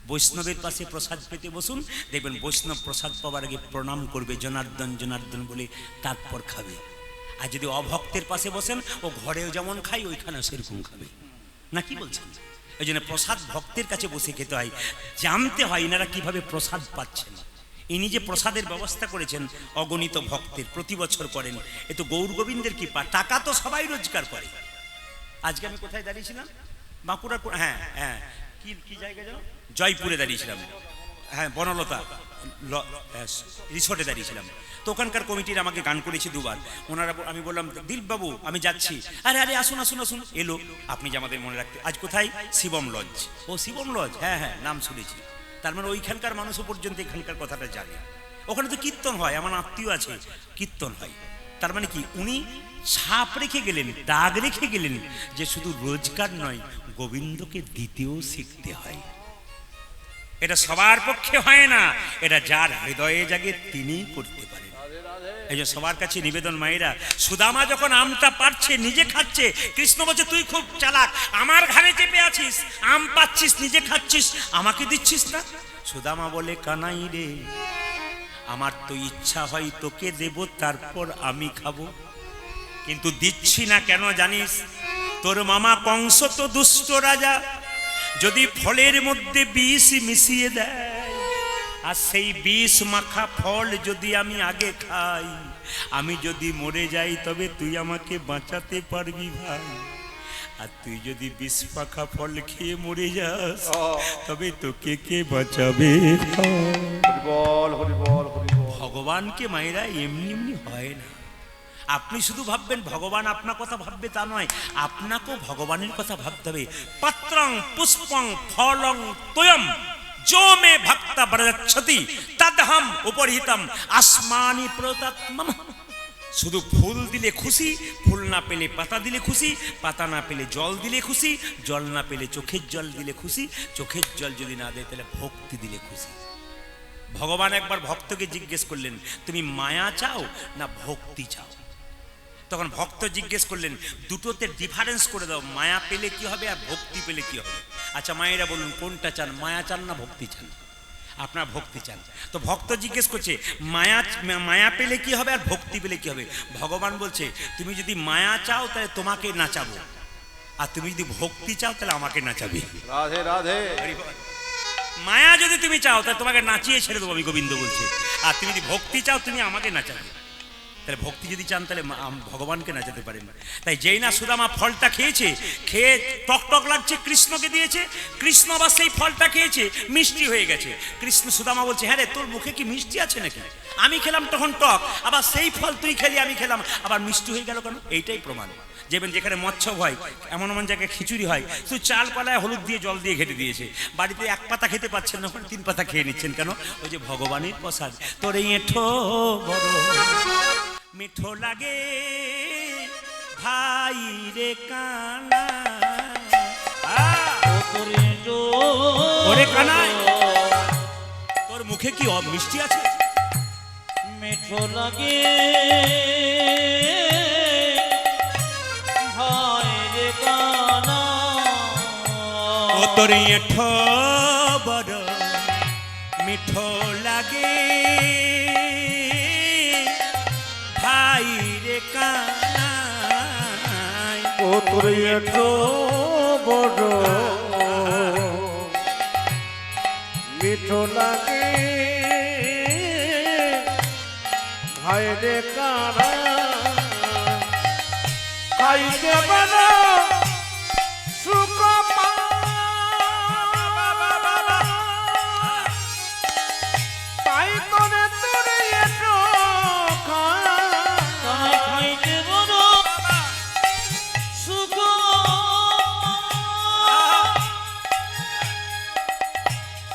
বৈষ্ণবের পাশে প্রসাদ পেতে বসুন, দেখবেন বৈষ্ণব প্রসাদ পাওয়ার আগে প্রণাম করবে, জনার্দন জনার্দন বলে, তারপর খাবে। আর যদি অভক্তের পাশে বসেন, ও ঘরেও যেমন খাই ওইখানেও সেরকম খাবে না। কি বলছেন? এই জন্য প্রসাদ ভক্তের কাছে বসে খেতে হয়, জানতে হয় এনারা কিভাবে প্রসাদ পাচ্ছেন। ইনি যে প্রসাদের ব্যবস্থা করেছেন অগণিত ভক্তের, প্রতি বছর করেন, এ তো গৌর গোবিন্দের কৃপা। টাকা তো সবাই রোজগার করে। আজকে আমি কোথায় দাঁড়িয়েছিলাম? বাঁকুড়া, হ্যাঁ হ্যাঁ, কি জায়গা যেন, জয়পুরে দাঁড়িয়েছিলাম, হ্যাঁ বনলতা রিসোর্টে দাঁড়িয়েছিলাম। তো ওখানকার কমিটির আমাকে গান করেছে 2 বার। ওনারা, আমি বললাম দিলীপ বাবু আমি যাচ্ছি। আরে আরে আসুন আসুন আসুন। এলো, আপনি যে আমাদের মনে রাখতে। আজ কোথায়? শিবম লজ। ও শিবম লজ, হ্যাঁ হ্যাঁ নাম শুনেছি। তার মানে ওইখানকার মানুষও পর্যন্ত এখানকার কথাটা জানে। ওখানে তো কীর্তন হয়, আমার আত্মীয় আছে, কীর্তন হয়। তার মানে কি উনি ছাপ রেখে গেলেন, দাগ রেখে গেলেন, যে শুধু রোজগার নয়, গোবিন্দকে দিতেও শিখতে হয়। এটা সবার পক্ষে হয় না, এটা যার হৃদয়ে জাগে তিনিই করতে পারেন। এই যে সবার কাছে নিবেদন, মায়েরা, সুদামা যখন আমটা পাচ্ছে, নিজে খাচ্ছে, কৃষ্ণ বলছে তুই খুব চালাক, আমার ঘাড়ে চেপে আছিস, আম পাচ্ছিস, নিজে খাচ্ছিস, আমাকে দিচ্ছিস না। সুদামা বলে কানাই রে, আমার তো ইচ্ছা হয় তোকে দেব, তারপর আমি খাবো, কিন্তু দিচ্ছি না কেন জানিস? তোর মামা কংস তো দুষ্ট রাজা, যদি ফলের মধ্যে বিষ মিশিয়ে দেয়, আর সেই বিষ মাখা ফল যদি আমি আগে খাই, আমি যদি মরে যাই তবে তুই আমাকে বাঁচাতে পারবি ভাই। আর তুই যদি বিষ মাখা ফল খেয়ে মরে যাস, তবে তোকে কে বাঁচাবে? ভগবানকে মায়েরা এমনি এমনি হয় না। আপনি শুধু ভাববেন ভগবান আপনার কথা ভাববে তা নয়, আপনাকেও ভগবানের কথা ভাবতে হবে। পত্রং পুষ্পং ফলং তোয়ম जो मे भक्ता ब्रजच्छति तदहम उपरिहितम আসমানি প্রতাত্মম। শুধু ফুল দিলে খুশি, ফুল না পেলে পাতা দিলে খুশি, পাতা না পেলে জল দিলে খুশি, জল না পেলে চোখের জল দিলে খুশি, চোখের জল যদি না দেয় তাহলে ভক্তি দিলে খুশি। ভগবান একবার ভক্তকে জিজ্ঞেস করলেন, তুমি মায়া চাও না ভক্তি চাও? তখন ভক্ত জিজ্ঞেস করলেন, দুটোতে ডিফারেন্স করে দাও, মায়া পেলে কি হবে আর ভক্তি পেলে কি হবে? আচ্ছা মায়েরা বলুন কোনটা চান, মায়া চান না ভক্তি চান? আপনার ভক্তি চান। তো ভক্ত জিজ্ঞেস করছে মায়া পেলে কি হবে আর ভক্তি পেলে কি হবে? ভগবান বলছে তুমি যদি মায়া চাও তাহলে তোমাকে নাচাবো, আর তুমি যদি ভক্তি চাও তাহলে আমাকে নাচাবে। রাধে রাধে। মায়া যদি তুমি চাও তাহলে তোমাকে নাচিয়ে ছেড়ে দেবো, আমি গোবিন্দ বলছে। আর তুমি যদি ভক্তি চাও তুমি আমাকে নাচাবে। তাহলে ভক্তি যদি চান তাহলে ভগবানকে নাচাতে পারেন। তাই যেই না সুদামা ফলটা খেয়েছে, খেয়ে টক টক লাগছে, কৃষ্ণকে দিয়েছে, কৃষ্ণ আবার সেই ফলটা খেয়েছে, মিষ্টি হয়ে গেছে। কৃষ্ণ সুদামা বলছে, হ্যাঁ রে তোর মুখে কি মিষ্টি আছে নাকি? আমি খেলাম তখন টক, আবার সেই ফল তুই খেলি, আমি খেলাম, আবার মিষ্টি হয়ে গেল কেন? এইটাই প্রমাণ। যেখানে মৎস্য হয়, এমন এমন জায়গায় খিচুড়ি হয়, তুই চাল পালায় হলুদ দিয়ে জল দিয়ে ঘেটে দিয়েছে, বাড়িতে 1 পাতা খেতে পাচ্ছেন না, 3 পাতা খেয়ে নিচ্ছেন কেন? ওই যে ভগবানের প্রসাদ। তোর এঁঠো বড় মিঠো লাগে ভাই রে কানা, ওরে কানাই তোর মুখে কি মিষ্টি আছে? মিঠো লাগে ভাই রে কানা, ও তোর এঁঠো বড় মিঠো লাগে ও তোর এটো বড় মিঠো লাগে ভাইরে কারা খাইতে পারো সুখ তাই তোরে তোরে এটো তাই খাইতে বড় সুখ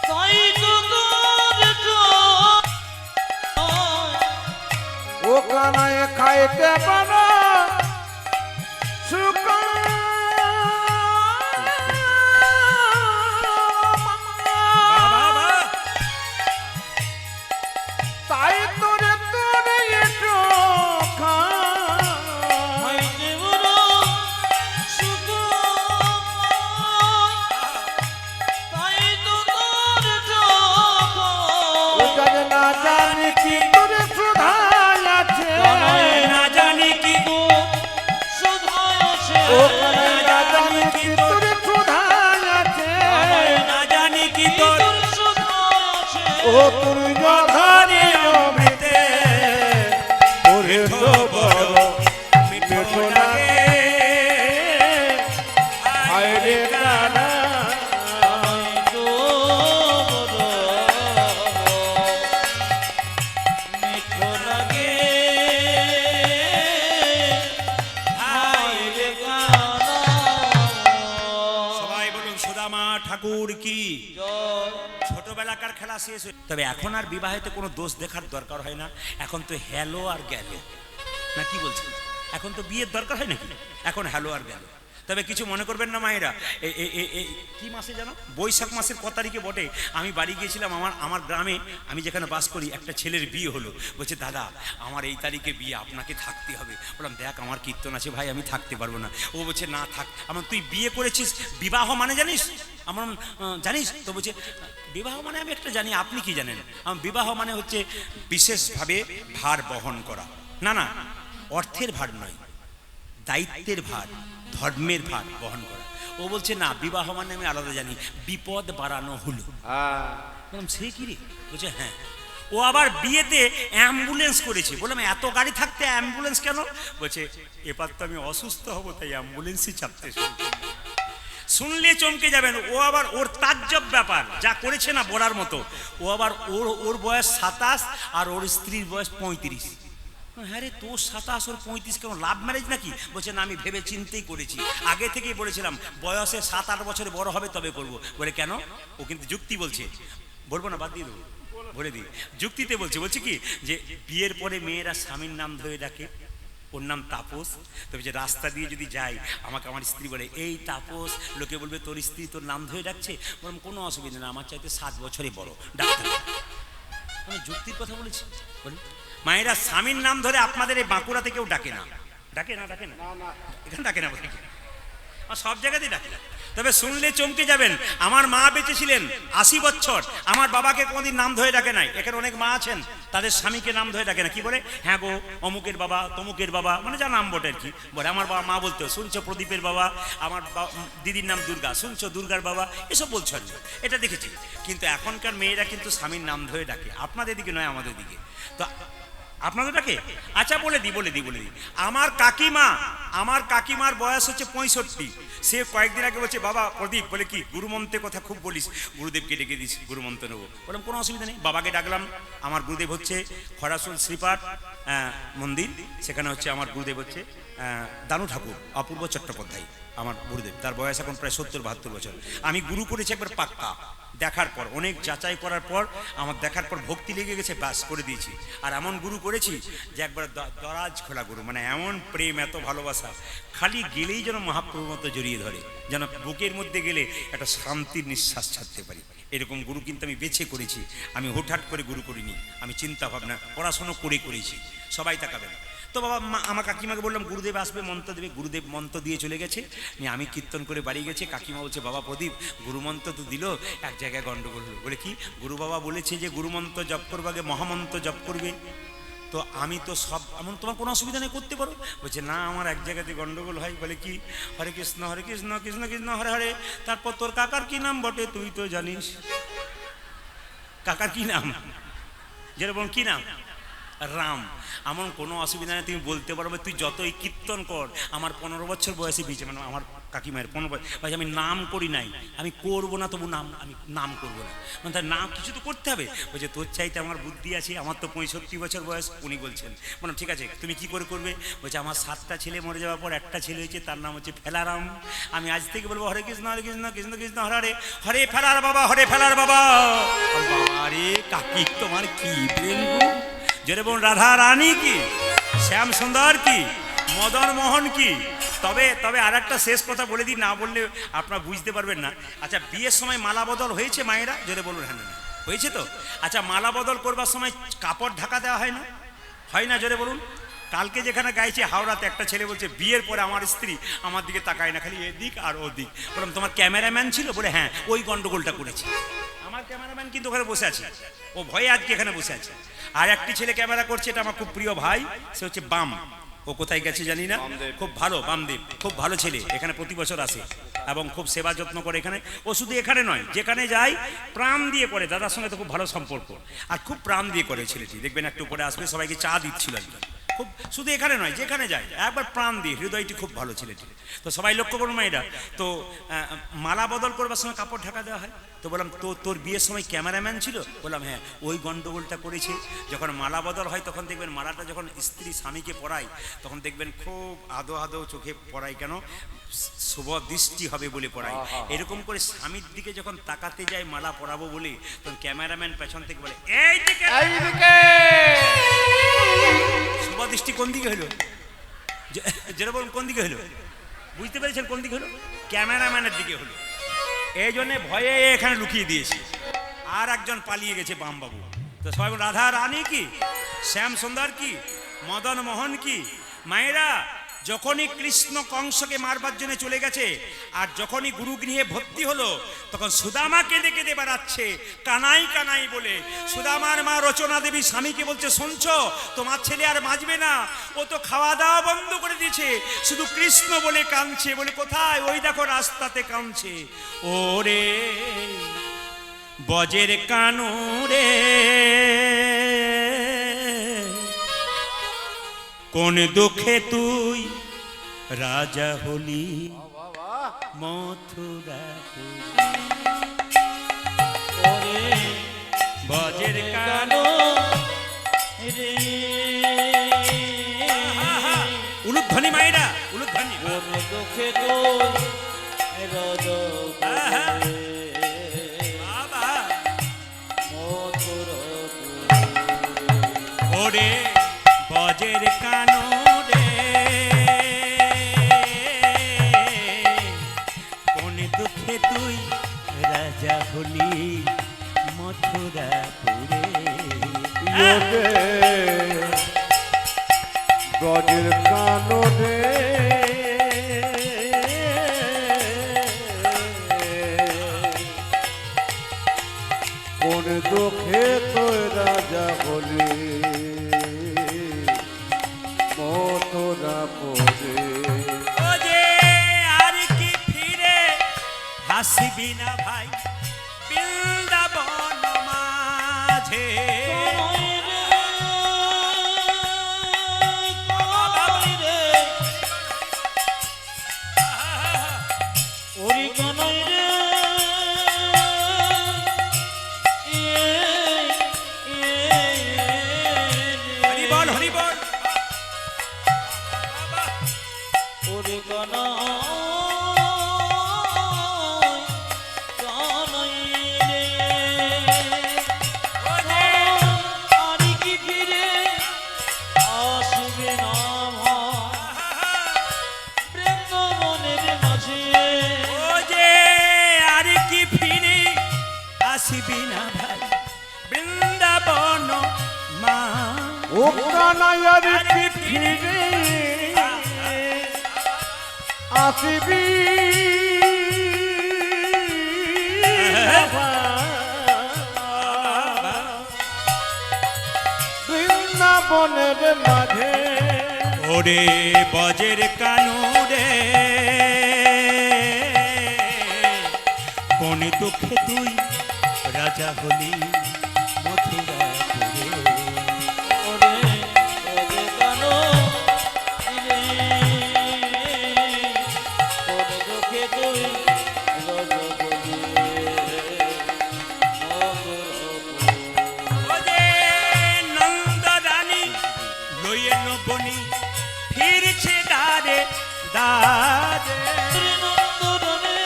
তাই তো তোর ও কানায় খাইতে পারো সুখ তাই তোরে তোরে এটো খাইতে বড় সুখ তাই তো তোর না জানি কি তোরে সুধাই আছে না জানি কি গো সুধায় আছে ও কানায় না জানি কি তোরে সুধাই আছে না জানি কি তোর তোর সুধায় আছে ও তোর যথারে অমৃতে ওরে তো বড় মিঠো লাগে আইরে কানা তো বড় মিঠো লাগে হায়রে গানা সবাই বলুন সুদামা ঠাকুর কি জয় ছোটবেলাকার খেলা শেষ হয়ে তবে এখন আর বিবাহেতে কোনো দোষ দেখার দরকার হয় না এখন তো হ্যালো আর গেল না কি বলছেন এখন তো বিয়ের দরকার হয় নাকি এখন হ্যালো আর গেল তবে কিছু মনে করবেন না মায়েরা কি মাসে জানো বৈশাখ মাসের ক তারিখে বটে আমি বাড়ি গিয়েছিলাম আমার গ্রামে আমি যেখানে বাস করি একটা ছেলের বিয়ে হলো বলছে দাদা আমার এই তারিখে বিয়ে আপনাকে থাকতে হবে বললাম দেখ আমার কীর্তন আছে ভাই আমি থাকতে পারবো না ও বলছে না থাক আমার তুই বিয়ে করেছিস বিবাহ মানে জানিস আমার জানিস তো বলছে বিবাহ মানে আমি একটা জানি আপনি কি জানেন আমার বিবাহ মানে হচ্ছে বিশেষভাবে ভার বহন করা না না অর্থের ভার নয় দায়িত্বের ভার ধর্মের ভার বহন করা ও বলছে না বিবাহ মানে আমি আলাদা জানি বিপদ বাড়ানো হলো বললাম সে কি রে বলছে হ্যাঁ ও আবার বিয়েতে অ্যাম্বুলেন্স করেছে বললাম এত গাড়ি থাকতে অ্যাম্বুলেন্স কেন বলছে এবার তো আমি অসুস্থ হব তাই অ্যাম্বুলেন্সই চাপতে শুনলে চমকে যাবেন ও আবার ওর তাজ্জব ব্যাপার যা করেছে না বলার মতো ও আবার ওর বয়স 27 আর ওর স্ত্রীর বয়স 35 হ্যাঁ রে তোর 27 ওর 35 কেন লাভ ম্যারেজ নাকি বলছে না আমি ভেবে চিন্তেই করেছি আগে থেকেই বলেছিলাম বয়সে 7-8 বছরে বড় হবে তবে করব বলে কেন ও কিন্তু যুক্তি বলছে বলবো না বাদ দিয়ে দেবো বলে দিই যুক্তিতে বলছে কি যে বিয়ের পরে মেয়েরা স্বামীর নাম ধরে ডাকে ওর নাম তাপস তবে যে রাস্তা দিয়ে যদি যাই আমাকে আমার স্ত্রী বলে এই তাপস লোকে বলবে তোর স্ত্রী তোর নাম ধরে ডাকছে বললাম কোনো অসুবিধা না আমার চাইতে 7 বছরই বড় ডাক্তার আমি যুক্তির কথা বলেছি বলি মায়েরা স্বামীর নাম ধরে আপনাদের এই বাঁকুড়াতে কেউ ডাকে না এখানে ডাকে না বলে আর সব জায়গাতেই ডাকে তবে শুনলে চমকে যাবেন আমার মা বেঁচে ছিলেন 80 বছর আমার বাবাকে কোনোদিন নাম ধরে ডাকে নাই এখানে অনেক মা আছেন তাদের স্বামীকে নাম ধরে ডাকে না কি বলে হ্যাঁ গো অমুকের বাবা তমুকের বাবা মানে যা নাম বটে আর কি বলে আমার বাবা মা বলতো শুনছো প্রদীপের বাবা আমার দিদির নাম দুর্গা শুনছো দুর্গার বাবা এসব বলছো আর এটা দেখেছি কিন্তু এখনকার মেয়েরা কিন্তু স্বামীর নাম ধরে ডাকে আপনাদের দিকে নয় আমাদের দিকে তো আপনাদের ডাকে আচ্ছা বলে দিই আমার কাকিমার বয়স হচ্ছে 65 সে কয়েকদিন আগে বলছে বাবা প্রদীপ বলে কি গুরুমন্ত্রের কথা খুব বলিস গুরুদেবকে ডেকে দিস গুরুমন্ত্র নেবো বললাম কোনো অসুবিধা নেই বাবাকে ডাকলাম আমার গুরুদেব হচ্ছে খরাসুল শ্রীপাঠ মন্দির সেখানে হচ্ছে আমার গুরুদেব হচ্ছে দানু ঠাকুর অপূর্ব চট্টোপাধ্যায় আমার গুরুদেব তার বয়স এখন প্রায় 70-72 বছর আমি গুরু করেছি একবার পাক্কা দেখার পর অনেক যাচাই করার পর আমার দেখার পর ভক্তি লেগে গেছে বাস করে দিয়েছি আর এমন গুরু করেছি যে একবার দরাজ খোলা গুরু মানে এমন প্রেম এত ভালোবাসা খালি গেলেই যেন মহাপ্রভুর মতো জড়িয়ে ধরে যেন বুকের মধ্যে গেলে একটা শান্তির নিঃশ্বাস ছাড়তে পারি এরকম গুরু কিন্তু আমি বেছে করেছি আমি হুটহাট করে গুরু করিনি আমি চিন্তা ভাবনা পড়াশোনা করেছি সবাই তাকাবেন তো বাবা আমার কাকিমাকে বললাম গুরুদেব আসবে মন্ত্র দেবে গুরুদেব মন্ত্র দিয়ে চলে গেছে আমি কীর্তন করে বাড়ি গেছে কাকিমা বলছে বাবা প্রদীপ গুরুমন্ত্র তো দিল এক জায়গায় গন্ডগোল হলো বলে কি গুরু বাবা বলেছে যে গুরুমন্ত্র জপ করবে আগে মহামন্ত্র জপ করবে তো আমি তো সব এমন, তোমার কোনো অসুবিধা নেই, করতে পারো। বলছে না, আমার এক জায়গাতে গন্ডগোল হয়। বলে কি? হরে কৃষ্ণ কৃষ্ণ কৃষ্ণ হরে হরে। তারপর তোর কাকার কি নাম বটে? তুই তো জানিস কাকার কি নাম? যেরকম কি নাম? রাম। এমন কোনো অসুবিধা নেই, তুমি বলতে পারবে। তুই যতই কীর্তন কর। আমার 15 বছর বয়সে বিয়েছে, মানে আমার কাকিমায়ের 15 বছর। আমি নাম করি নাই, আমি করবো না, তবু আমি নাম করবো না। মানে তার নাম কিছু তো করতে হবে। বলছে তোর চাইতে আমার বুদ্ধি আছে, আমার তো 65 বছর বয়স। উনি বলছেন, মানে ঠিক আছে, তুমি কি করে করবে? বলছে আমার 7টা ছেলে মরে যাওয়ার পর একটা ছেলে হয়েছে, তার নাম হচ্ছে ফেলারাম। আমি আজ থেকে বলবো হরে কৃষ্ণ কৃষ্ণ কৃষ্ণ হরে হরে, হরে ফেলার বাবা, হরে ফেলার বাবা। আরে কাকি, তোমার কি প্রেম গো! যেরকম রাধা রানী কি, শ্যাম সুন্দর কি, মদন মোহন কি। তবে আর একটা শেষ কথা বলে দিই, না বললে আপনারা বুঝতে পারবেন না। আচ্ছা, বিয়ের সময় মালা বদল হয়েছে মায়েরা? জোরে বলুন হ্যাঁ না। হয়েছে তো? আচ্ছা, মালা বদল করবার সময় কাপড় ঢাকা দেওয়া হয় না? হয় না? জোরে বলুন। কালকে যেখানে গাইছে হাওড়াতে, একটা ছেলে বলছে বিয়ের পরে আমার স্ত্রী আমার দিকে তাকায় না, খালি এদিক আর ওদিক। বললাম তোমার ক্যামেরাম্যান ছিল? বলে হ্যাঁ, ওই গন্ডগোলটা করেছে। আমার ক্যামেরাম্যান কিন্তু ওখানে বসে আছে, ও ভয়ে আজকে এখানে বসে আছে। আর একটি ছেলে ক্যামেরা করছে, এটা আমার খুব প্রিয় ভাই, সে হচ্ছে বাম। ও কোথায় গেছে জানি না, খুব ভালো বামদেব, খুব ভালো ছেলে, এখানে প্রতি বছর আসে এবং খুব সেবা যত্ন করে এখানে। ও শুধু এখানে নয়, যেখানে যায় প্রাণ দিয়ে করে। দাদার সঙ্গে তো খুব ভালো সম্পর্ক, আর খুব প্রাণ দিয়ে করে ছেলেটি। দেখবেন একটু পরে আসবে, সবাইকে চা দিচ্ছিল আর কি। খুব শুধু এখানে নয়, যেখানে যায় একবার প্রাণ দিয়ে, হৃদয়টি খুব ভালো ছেলেটি। তো সবাই লক্ষ্য করুন মায়েরা। তো মালা বদল করবার সময় কাপড় ঢাকা দেওয়া হয়। তো বললাম তোর বিয়ের সময় ক্যামেরাম্যান ছিল? বললাম হ্যাঁ, ওই গন্ডগোলটা করেছে। যখন মালা বদল হয় তখন দেখবেন মালাটা যখন স্ত্রী স্বামীকে পরায়, তখন দেখবেন খুব আদো আদো চোখে পরায়। কেন? শুভ দৃষ্টি হবে বলে পড়াই। এরকম করে স্বামীর দিকে যখন তাকাতে যায় মালা পরাবো বলে, তখন ক্যামেরাম্যান পেছন থেকে বলে এই দিকে, শুভ দৃষ্টি কোন দিকে হলো? যেরকম কোন দিকে হলো? বুঝতে পেরেছেন কোন দিকে হলো? ক্যামেরাম্যানের দিকে হলো। এই জন্য ভয়ে এখানে লুকিয়ে দিয়েছি। আর একজন পালিয়ে গেছে বামবাবু। তো সবাই রাধা রানী কি, শ্যাম সুন্দর কি, মদন মোহন কি। মায়েরা, যখনই কৃষ্ণ কংসকে মারবার জন্য চলে গেছে, আর যখনই গুরুগৃহে ভর্তি হলো, তখন সুদামা কেঁদে কেঁদে বেড়াচ্ছে কানাই কানাই বলে। সুদামার মা রচনা দেবী স্বামীকে বলছে, শুনছো, তোমার ছেলে আর বাঁচবে না, ও তো খাওয়া দাওয়া বন্ধ করে দিয়েছে, শুধু কৃষ্ণ বলে কাঁদছে। বলে কোথায়? ওই দেখো রাস্তাতে কাঁদছে। ওরে বজের কানুরে, কোন দুঃখে তুই রাজা হলি মথুরা। ওরে বজের কানো রে, উলুধ্বনি মায়েরা, উলুধ্বনি। কোন দুঃখে তুই রাজা বাবা মথুরাপুরে। ওরে বজের কানো রে, কোন দুঃখে তুই রাজা হলি মথুরাপুরে। ব্রজের কাননে কোন দুঃখে তোর রাজা বলি মথুরা পরে। ও যে আর কি ফিরে হাসিবি না ভাই বৃন্দাবন মাঝে। হরি বল, হরি বল। ও যে আর কি ফিরে আসিবি না ভাই বৃন্দাবন মা। ও কানাইয়ার কি ফিরে আসিবি বৃন্দাবন বনের মাঝে ওরে বজের কানুরে কোন দুঃখে তুই রাজা হলি মথুরাপুরে। ওরে ওরে কানো রে কোন দুঃখে তুই রাজা হলি ওরে নন্দ রানী লইয়ে নবনি ফিরছে দারে দারে। শ্রীনন্দনে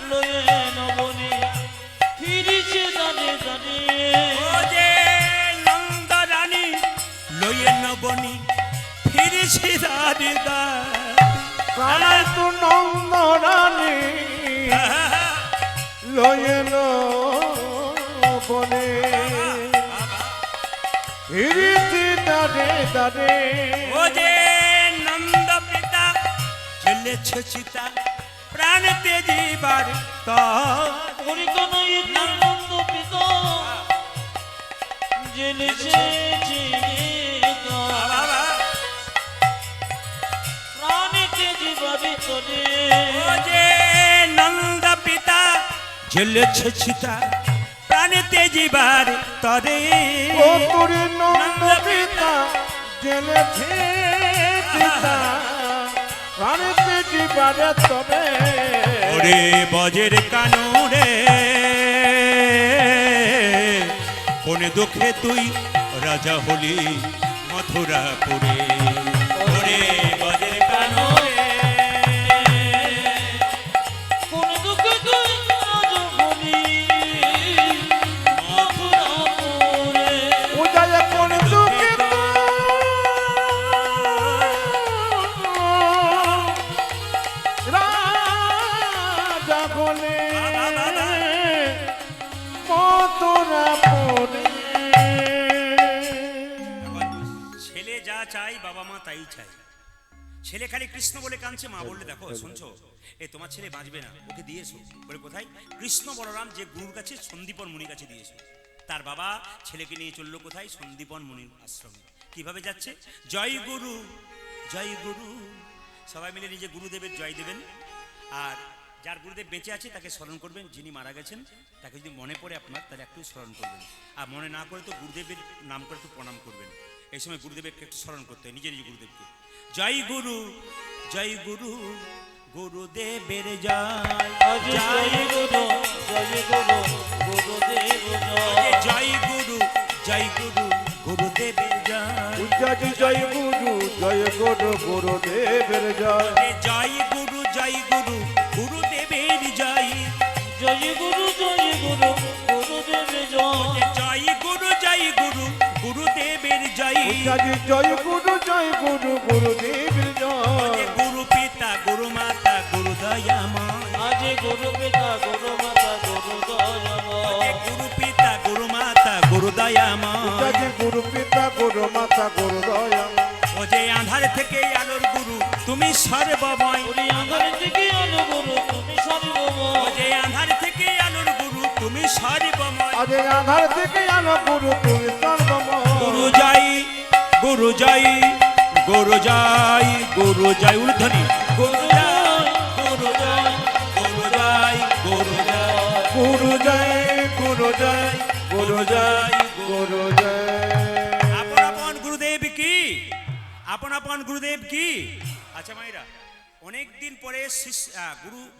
লয়ে নবনে ফিরিছে দানে দানে ওরে নন্দ রানী লইয়ে নবনি ফিরছে দারে দারে। কানাই তু নন্দ রানী লয়েন বনে ফিরিছি দাঁড়ে দাঁড়ে ও যে নন্দ পিতা জ্বলেছে চিতা প্রাণ তেজিবার হরিকানাই নন্দ পিতা জেলেছে জীবিকা প্রাণীকে জীবাবি তোরে ও যে নন্দ পিতা জ্বলেছে চিতা প্রাণ তেজিবার তরে। ও তোরে নন্দ পিতা জেলেছে চিতা প্রাণীতে জীবারে তবে ওরে বজের কানুরে কোন দুঃখে তুই রাজা হলি মথুরাপুরে। ওরে বজের কানুরে কোন দুঃখে তুই রাজা হলি মথুরাপুরে উদয় কোন দুঃখে রাজা বলে মথুরাপুরে ছেলে যা চাই বাবা মা তাই চাই। ছেলে খালি কৃষ্ণ বলে কাঁদছে, মা বললে দেখো শুনছো এ তোমার ছেলে বাঁচবে না, ওকে দিয়েছো বলে কোথায়? কৃষ্ণ বলরাম যে গুরুর কাছে সন্দীপন মুনির কাছে দিয়েছে। তার বাবা ছেলেকে নিয়ে চললো কোথায়? সন্দীপন মুনির আশ্রমে। কিভাবে যাচ্ছে? জয় গুরু জয় গুরু, সবাই মিলে নিজে গুরুদেবের জয় দেবেন। আর যার গুরুদেব বেঁচে আছে তাকে স্মরণ করবেন, যিনি মারা গেছেন তাকে যদি মনে পড়ে আপনার তাহলে একটু স্মরণ করবেন, আর মনে না করে তো গুরুদেবের নাম করে একটু প্রণাম করবেন। এই সময় গুরুদেবকে একটু স্মরণ করতে হয়, নিজের নিজের গুরুদেবকে। জয় গুরু জয় গুরু গুরুদেবের জয় আজ জয় গুরু গুরুদেব জয় জয় গুরু জয় গুরু গুরুদেবের জয় উজ্জাজি জয় গুরু গুরুদেবের জয় জয় গুরু গুরুদেবের জয় জয় গুরু গুরুদেব জয় জয় গুরু গুরুদেবের জয় উজ্জাজি জয় গুরু গুরুদেবের জয় গুরু পিতা গুরু মাতা গুরু দয়াময় আজ গুরু পিতা গুরু মাতা গুরু দয়াময় গুরু পিতা গুরু মাতা গুরু দয়াময় উজ্জাজি গুরু পিতা গুরু মাতা গুরু দয়া ও যে আধার থেকে আলোর গুরু তুমি সর্বময় ওরে আধার থেকে আলো গুরু তুমি ও সর্বময় যে আধার থেকে আলোর গুরু তুমি সর্বময় আজ আধার থেকে আলো গুরু তুমি সর্বময় গুরু জয় গুরু জয় গুরু জয় গুরু জয় উর্ধ্বনি গুরু জয় গুরু জয় গুরু জয় গুরু জয় গুরু জয় গুরু জয় গুরু জয় গুরু জয় আপন আপন গুরুদেব কি আপন আপন গুরুদেব কি। আচ্ছা মায়েরা, অনেক দিন পরে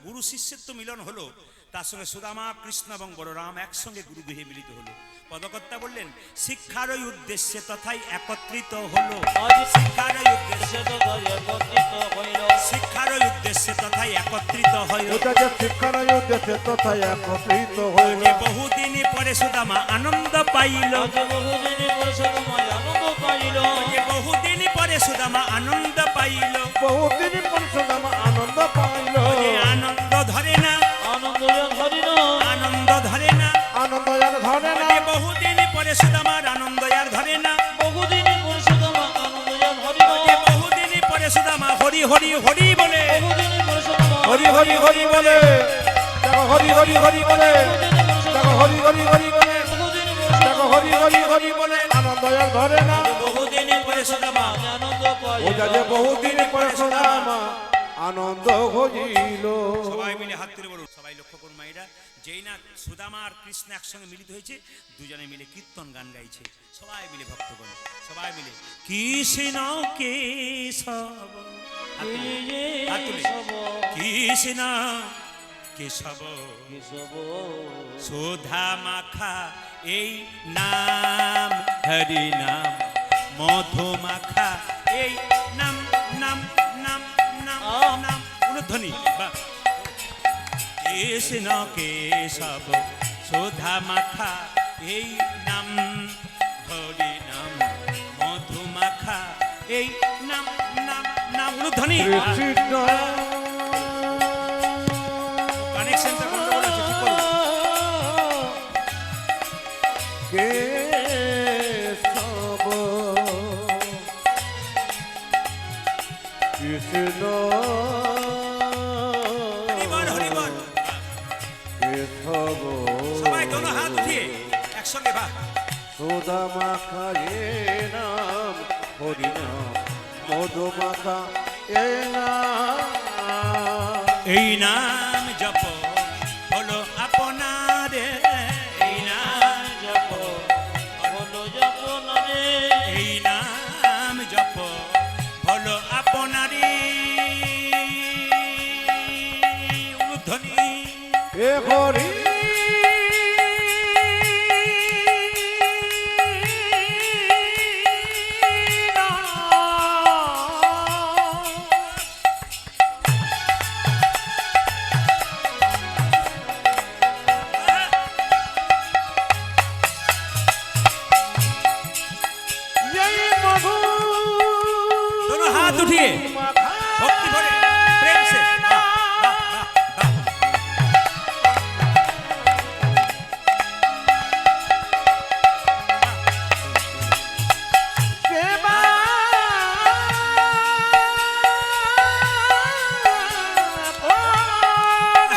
গুরু শিষ্যত্ব মিলন হলো। তার সঙ্গে সুদামা কৃষ্ণ এবং বলরাম একসঙ্গে গুরুগৃহে মিলিত হলো। পদকর্তা বললেন শিক্ষার ওই উদ্দেশ্যে তথায় একত্রিত হলো। আজ শিক্ষার ওই উদ্দেশ্যে সে তো একত্রিত হইল শিক্ষার ওই উদ্দেশ্যে তথায় একত্রিত হইল। ওটা যে শিক্ষার উদ্দেশ্যে তথায় একত্রিত হইল যে বহুদিন পরে সুদামা আনন্দ পাইল। আজ বহুদিন পরিশ্রমায় আনন্দ পাইল যে বহুদিন পরে সুদামা আনন্দ পাইল। বহুদিন পরিশ্রম আনন্দ পাইল যে আনন্দ ধরে না আনন্দ ধরিল আনন্দ ধরে না আনন্দ আর ধরে না যে বহুদিন পরে সুদামার আনন্দ আর ধরে না। বহুদিন পরিশ্রমা আনন্দ ধরিল যে বহুদিন পরে সুদামা হরি হরি হরি বলে বহুদিন পরিশ্রমা হরি হরি হরি বলে দেখো হরি হরি হরি বলে দেখো হরি হরি হরি বলে বহুদিন দেখো হরি হরি হরি বলে আনন্দ আর ধরে না বহুদিন সুদামা আনন্দ পাই ও যা যে বহুদিন পরে সুদামা আনন্দ হইল। সবাই মিলে হাত তুলে বলুন, সবাই লক্ষ্য করুন মায়েরা, যেই না সুদামা আর কৃষ্ণ একসঙ্গে মিলিত হয়েছে, দুজনে মিলে কীর্তন গান গাইছে, সবাই মিলে ভক্তগণ, সবাই মিলে কৃষ্ণ কেশব, হাত তুলে, কৃষ্ণ কেশব সুধা মাখা এই নাম, হরি নাম মধু মাখা এই নাম, নাম নাম নাম নাম উলুধ্বনি বা কৃষ্ণ কেশব সুধা মাখা এই নাম, হরি নাম মধু মাখা এই নাম, নাম নাম উলুধ্বনি। কৃষ্ণ কানেকশনটা গন্ডগোল আছে, ঠিক করুন। কেশব কৃষ্ণ হরিবল হরিবল, কেশব সবাই দোনো হাত উঠিয়ে একসঙ্গে বা সুধা মাখা এ নাম, হরি নাম মধু মাখা এ নাম। এই নাম জপ হলো আপনারে, এই নাম জপ বলো জপনরে এই নাম জপ হলো আপনারে উলুধ্বনি। এ হরি दोनों हाथ उठिए भक्ति भरे प्रेम से, वाह, वाह, वाह, वाह।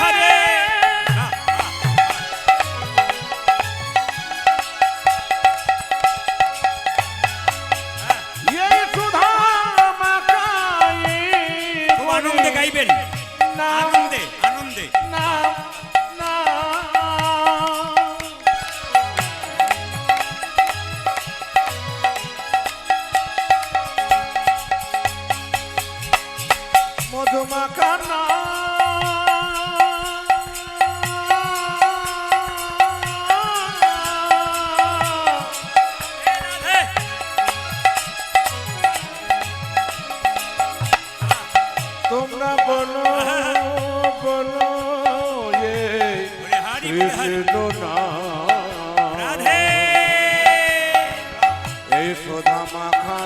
हरे वाह, वाह, খুব আনন্দে গাইবেন, আনন্দে আনন্দে। মধুমাখা हे, তোমরা বলো বলো এ बोले हरि बोले हरि কৃষ্ণ নাম, राधे। এই সুধা মাখা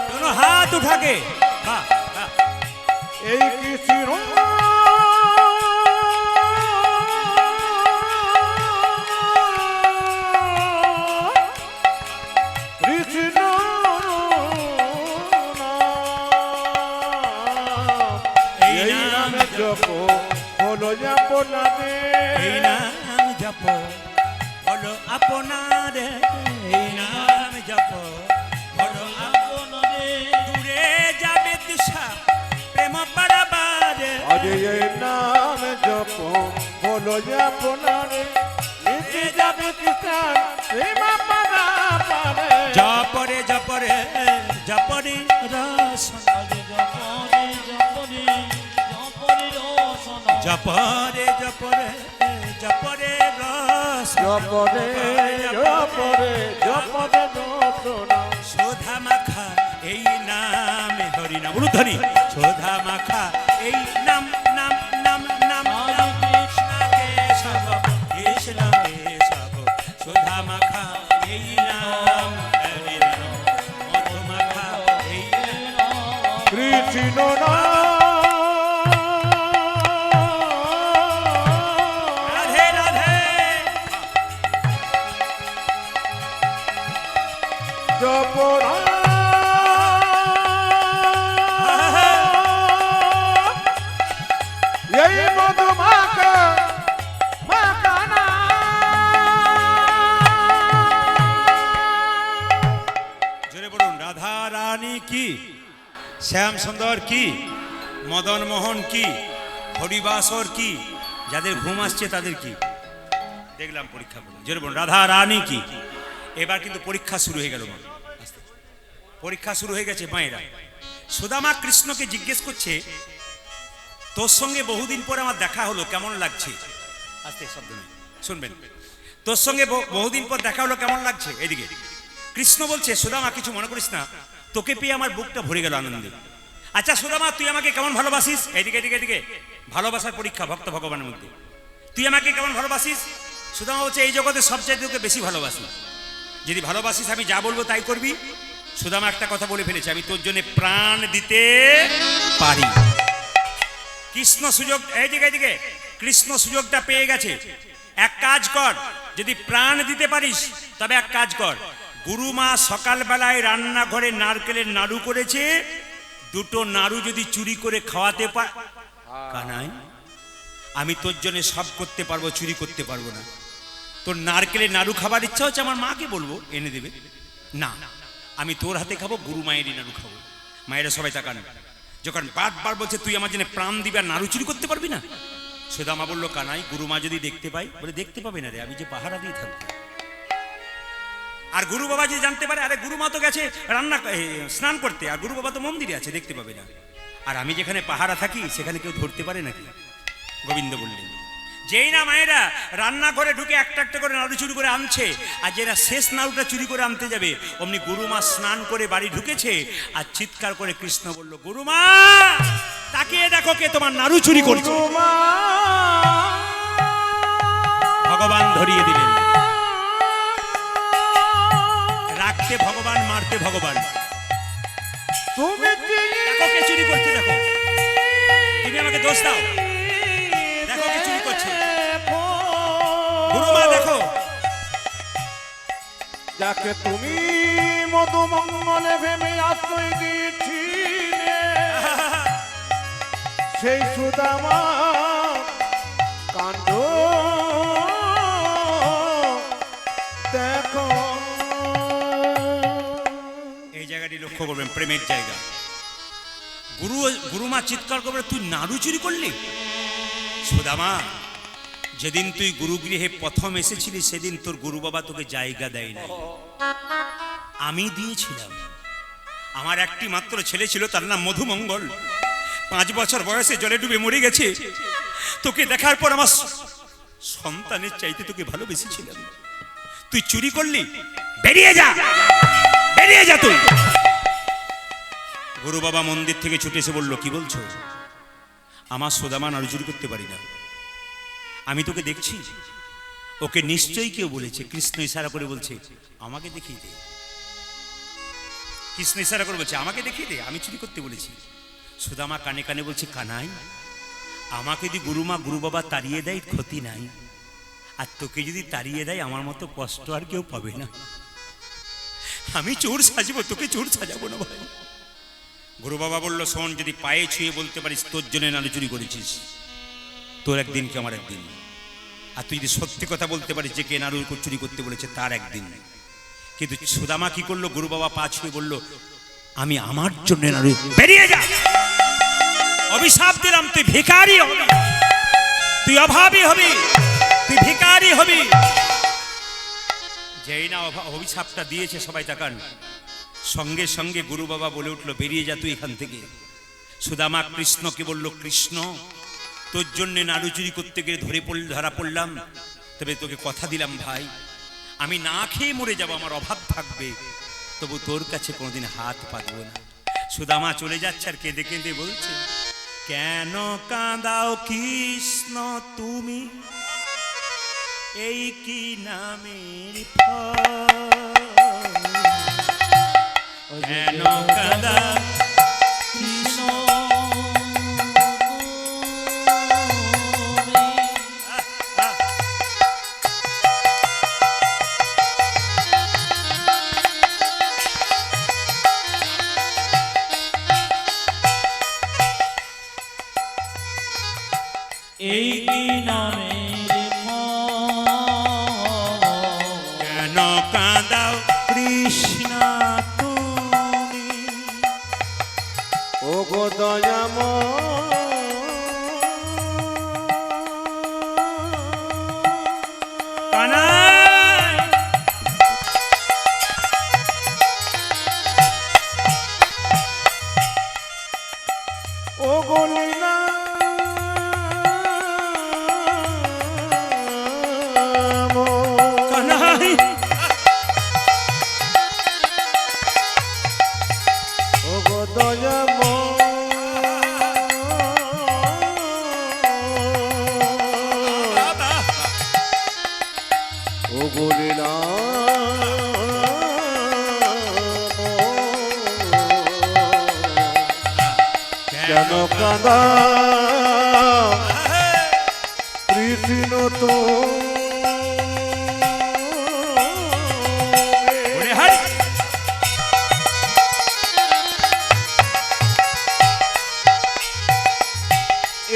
दोनों हाथ उठा के वाह, वाह। এই কৃষ্ণ কৃষ্ণ এই এই নাম নামে জপ হলো আপনারে, এই নাম জপ হলো আপনারে, এই নাম জপ হলো আপনরে দূরে যাবে দিশা প্রেম পারাবারে। আজ এই নাম জপ হলো আপনারে, নিতে যাবে কিষান সীমা পারা পারে। জপরে জপরে জপরে রসন, আগে জপরে জপরে জপরে রসন জপরে জপরে জপরে রসন, জপরে জপরে জপরে দর্শনা, সুধা মাখা এই নামে হরি নাম উলুধ্বনি। সুধা মাখা এই নাম, নাম নাম নাম নাম কৃষ্ণ কেশব, কৃষ্ণ কেশব সুধা মাখা এই নাম, হরি নাম মধু মাখা এই নাম। কৃষ্ণ নাম রাধে রাধে জপরা এই মধুমাখা মাখানা রানী কি, শ্যাম সুন্দর কি, মদন মোহন কি, হরিবাসর কি, যাদের ঘুম আসছে তাদের কি, দেখলাম পরীক্ষা করে জোরে বলুন রাধা রানী কি। এবার কিন্তু পরীক্ষা শুরু হয়ে গেল মা, আস্তে। পরীক্ষা শুরু হয়ে গেছে মায়েরা। সুদামা কৃষ্ণকে জিজ্ঞেস করছে, তোর সঙ্গে বহুদিন পর আমার দেখা হলো, কেমন লাগছে? আস্তে, শব্দ নেই, শুনবেন। তোর সঙ্গে বহুদিন পর দেখা হলো, কেমন লাগছে? এদিকে কৃষ্ণ বলছে, সুদামা কিছু মনে করিস না, তোকে পেয়ে আমার বুকটা ভরে গেল আনন্দে। আচ্ছা সুদামা, তুই আমাকে কেমন ভালোবাসিস? এদিকে এদিকে এদিকে, ভালোবাসার পরীক্ষা ভক্ত ভগবানের মধ্যে। তুই আমাকে কেমন ভালোবাসিস? সুদামা বলছে, এই জগতে সবচাইতে তোকে বেশি ভালোবাসি। যদি ভালোবাসিস আমি যা বলবো তাই করবি। সুদামা একটা কথা বলে ফেলেছে, আমি তোর জন্য প্রাণ দিতে পারি। কৃষ্ণ সুযোগ, এইদিকে এইদিকে, কৃষ্ণ সুযোগটা পেয়ে গেছে। এক কাজ কর, যদি প্রাণ দিতে পারিস তবে এক কাজ কর, গুরুমা সকালবেলায় রান্নাঘরে নারকেলের নাড়ু করেছে, দুটো নাড়ু যদি চুরি করে খাওয়াতে পার। কানাই, আমি তোর জন্য সব করতে পারবো, চুরি করতে পারবো না। তোর নারকেলের নাড়ু খাবার ইচ্ছা হচ্ছে, আমার মাকে বলবো এনে দেবে। না, আমি তোর হাতে খাবো, গুরু মায়েরই নাড়ু খাবো। মায়েরা সবাই তাকান। যখন বারবার বলছে তুই আমার জন্য প্রাণ দিবি আর নাড়ু চুরি করতে পারবি না, সুদামা বলল, কানাই গুরুমা যদি দেখতে পাই? বলে, দেখতে পাবে না রে, আমি যে পাহারা দিয়ে থাকবো। আর গুরু বাবা যদি জানতে পারে, আরে গুরুমা তো গেছে স্নান করতে, আর গুরু বাবা তো মন্দিরে আছে, দেখতে পাবে না। আর আমি যেখানে পাহারা থাকি সেখানে কেউ ধরতে পারে নাকি? গোবিন্দ বললেন, যেই না মায়েরা রান্না করে ঢুকে একটা একটা করে নাড়ু চুরি করে আনছে, আর যেটা শেষ নাড়ুটা চুরি করে আনতে যাবে, অমনি গুরুমা স্নান করে বাড়ি ঢুকেছে, আর চিৎকার করে কৃষ্ণ বলল, গুরুমা তাকিয়ে দেখো, কে তোমার নাড়ু চুরি করছে। ভগবান ধরিয়ে দিলেন। রাখতে ভগবান, মারতে ভগবান। দেখো কে চুরি করছে, দেখো। তুমি আমাকে দোষ দাও, দেখো কে চুরি করছে। গুরুমা দেখো, যাকে তুমি মধুমঙ্গলে ভেবে আশ্রয় দিয়েছিলে, সেই সুদামা কাণ্ড দেখো। এই জায়গাটি লক্ষ্য করবেন, প্রেমের জায়গা। গুরুমা চিৎকার করবে, তুই নাড়ু চুরি করলি? সুদামা, যেদিন তুই গুরুগৃহে প্রথম এসেছিলি সেদিন তোর গুরু বাবা তোকে জায়গা দেয় নাই, আমি দিয়েছিলাম। আমার একটি মাত্র ছেলে ছিল, তার নাম মধুমঙ্গল। 5 বছর বয়সে জলে ডুবে মরে গেছে। তোকে দেখার পর আমার সন্তানের চাইতে তোকে ভালোবেসেছিলাম। তুই চুরি করলি, বেরিয়ে যা, বেরিয়ে যা তুই। গুরু বাবা মন্দির থেকে ছুটে এসে বলল, কি বলছো? আমার সুদামা নাড়ু চুরি করতে পারি না, আমি তোকে দেখছি। ওকে নিশ্চয়ই কেউ বলেছে। কৃষ্ণ ইশারা করে বলছে, আমাকে দেখিয়ে দে। কৃষ্ণ ইশারা করে বলছে, আমাকে দেখিয়ে দে, আমি চুরি করতে বলেছি। সুদামা কানে কানে বলছে, কানাই, আমাকে যদি গুরুমা গুরু বাবা তাড়িয়ে দেয় ক্ষতি নাই, আর তোকে যদি তাড়িয়ে দেয় আমার মতো কষ্ট আর কেউ পাবে না। আমি চোর সাজবো, তোকে চোর সাজাবো না ভাই। গুরু বাবা বলল, শোন, যদি পায়ে ছুঁয়ে বলতে পারিস তোর জন্য নাড়ু চুরি করেছিস, তোর একদিন কি আমার একদিন। আর তুই যদি সত্যি কথা বলতে পারিস যে কে নাড়ু চুরি করতে বলেছে, তার একদিন। কিন্তু সুদামা কি করলো? গুরু বাবা পা ছুঁয়ে বলল, আমি আমার জন্য নাড়ু। বেরিয়ে যা, অভিশাপ দিলাম, তুই ভিখারি হবি, তুই অভাবী হবি, তুই ভিখারি হবি। যেই না অভিশাপটা দিয়েছে, সবাই তাকান, সঙ্গে সঙ্গে গুরু বাবা বলে উঠলো, বেরিয়ে যা তুই এখান থেকে। সুদামা কৃষ্ণকে বলল, কৃষ্ণ, তোর জন্য নাড়ু চুরি করতে গিয়ে ধরা পড়লাম, তবে তোকে কথা দিলাম ভাই, আমি না খেয়ে মরে যাব, আমার অভাব থাকবে, তবু তোর কাছে কোনোদিন হাত পাতবো না। সুদামা চলে যাচ্ছে আর কেঁদে কেঁদে বলছে, কেন কাঁদাও কৃষ্ণ তুমি, এই কি নামের ফল, কেন কাঁদাও কৃষ্ণ। এই কি নামের কেন কাঁদাও কৃষ্ণ তুমি, কানাই ও গলিনা কানাই ও গো দয়াম ও গলিনা কেন কাঁদা কৃষ্ণ তো ওরে হারি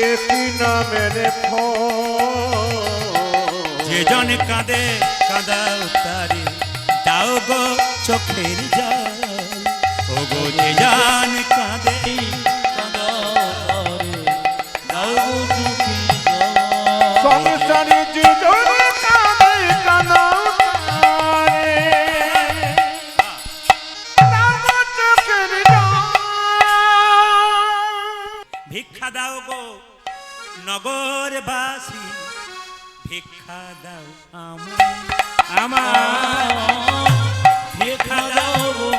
একই নামের যে জন কাঁদে কাঁদাও তারে দাও গো চোখের জল ও গো যে জন কাঁদে সংসারে জীবন কাঁদে কাঁদাও তারে দাও চোখের জল। ভিক্ষা দাও গো নগরবাসী ভিক্ষা দাও আমার ভিক্ষা দাও গো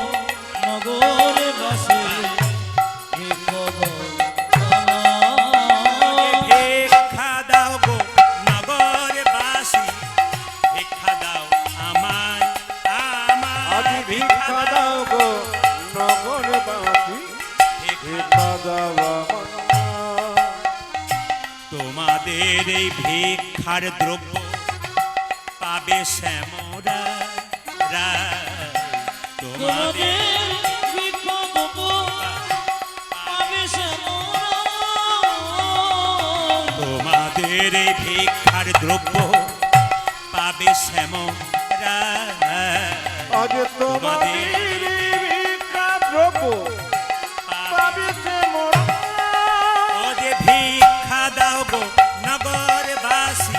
নগরে বাসে ভিক্ষা দাও গো নগরবাসী ভিক্ষা দাও আমায় আজ ভিক্ষা দাও গো নগরবাসী ভিক্ষা দাও আমার। তোমাদের এই ভিক্ষার দ্রব্য পাবে শ্যামরা তোমাদের তোমাদের এই ভিক্ষার দ্রব্য পাবে শ্যামরা আজ তোমাদের ভিক্ষা দ্রব্য পাবে সে মোরা। ও যে ভিক্ষা দাও গো নগরবাসী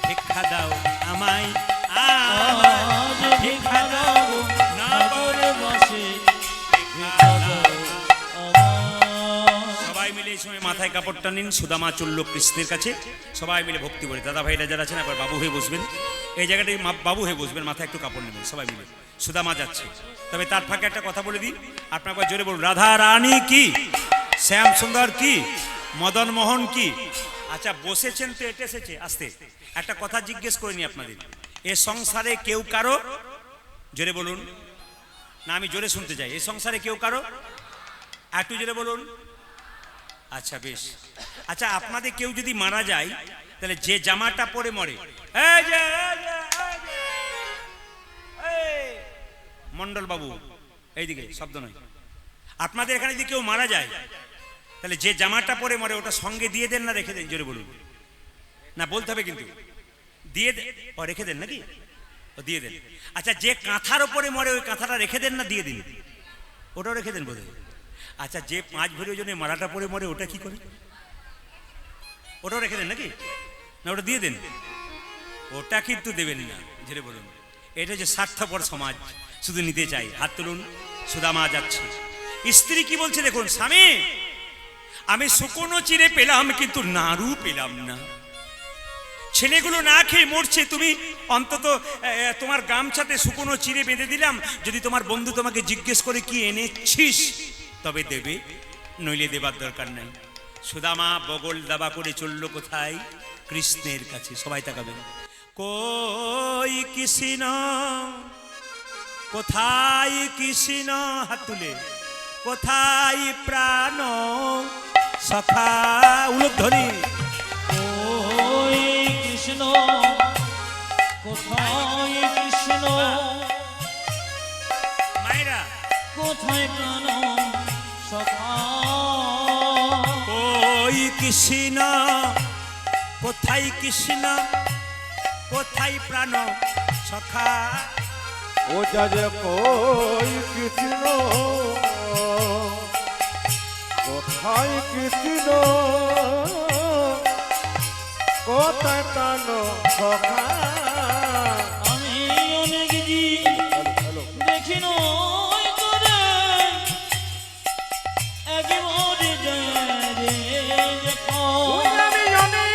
ভিক্ষা দাও আমায় ভিক্ষা দাও গো নগরে বাসে সবাই মিলে এই সময় মাথায় কাপড়টা নিন সুদামা চলল কৃষ্ণের কাছে সবাই মিলে ভক্তি করে দাদা ভাইরা যারা আছেন আবার বাবু হয়ে বসবেন এই জায়গাটায় বাবু হয়ে বসবেন মাথায় একটু কাপড় নেবেন সবাই মিলে সুদামা যাচ্ছে তবে তার ফাঁকে একটা কথা বলে দিই আপনার একবার জোরে বলুন রাধা রানী কি শ্যাম সুন্দর কি মদন মোহন কি আচ্ছা বসেছেন তো এটা এসেছে আসতে একটা কথা জিজ্ঞেস করে নি আপনাদের এ সংসারে কেউ কারো জোরে বলুন না আমি জোরে শুনতে চাই এই সংসারে কেউ কারো একটু জোরে বলুন আচ্ছা বেশ আচ্ছা আপনাদের কেউ যদি মারা যায় তাহলে যে জামাটা পরে মরে মন্ডল বাবু এইদিকে শব্দ নয় আপনাদের এখানে যদি কেউ মারা যায় তাহলে যে জামাটা পরে মরে ওটা সঙ্গে দিয়ে দেন না রেখে দেন জোরে বলুন না বলতে হবে কিন্তু দিয়ে ও রেখে দেন নাকি ও দিয়ে দেন আচ্ছা যে কাঁথার ওপরে মরে ওই কাঁথাটা রেখে দেন না দিয়ে দিন ওটাও রেখে দেন বোধহয় আচ্ছা যে 5 ভরি ওজনে মালাটা পরে মরে ওটা কি করে ওটাও রেখে দেন নাকি না ওটা দিয়ে দেন ওটা কিন্তু দেবেন না জেনে বলুন এটা যে স্বার্থপর সমাজ শুধু নিতে চাই হাত তুলুন সুদামা যাচ্ছে স্ত্রী কি বলছে দেখুন স্বামী আমি শুকনো চিড়ে পেলাম কিন্তু নাড়ু পেলাম না ছেলেগুলো না খেয়ে মরছে তুমি অন্তত তোমার গামছাতে শুকনো চিড়ে বেঁধে দিলাম যদি তোমার বন্ধু তোমাকে জিজ্ঞেস করে কি এনেছিস তবে দেবে নইলে দেবার দরকার নাই সুদামা বগল দাবা করে চলল কোথায় কৃষ্ণের কাছে সবাই তাকাবেন কই কৃষ্ণ কোথায় কৃষ্ণ হাত তুলে কোথায় প্রাণ সখা উলুধ্বনি ওই কৃষ্ণ কোথায় কৃষ্ণ মায়েরা কোথায় প্রাণ সখা কই কৃষ্ণ কোথায় কৃষ্ণ কোথায় প্রাণ সখা ও যাজে কই কৃষ্ণ কোথায় কোথায় কৃষ্ণ কোথায় প্রাণ সখা আমি অনেক দিন দেখি নয় তোরে একেবারে যায় রে যখন আমি অনেক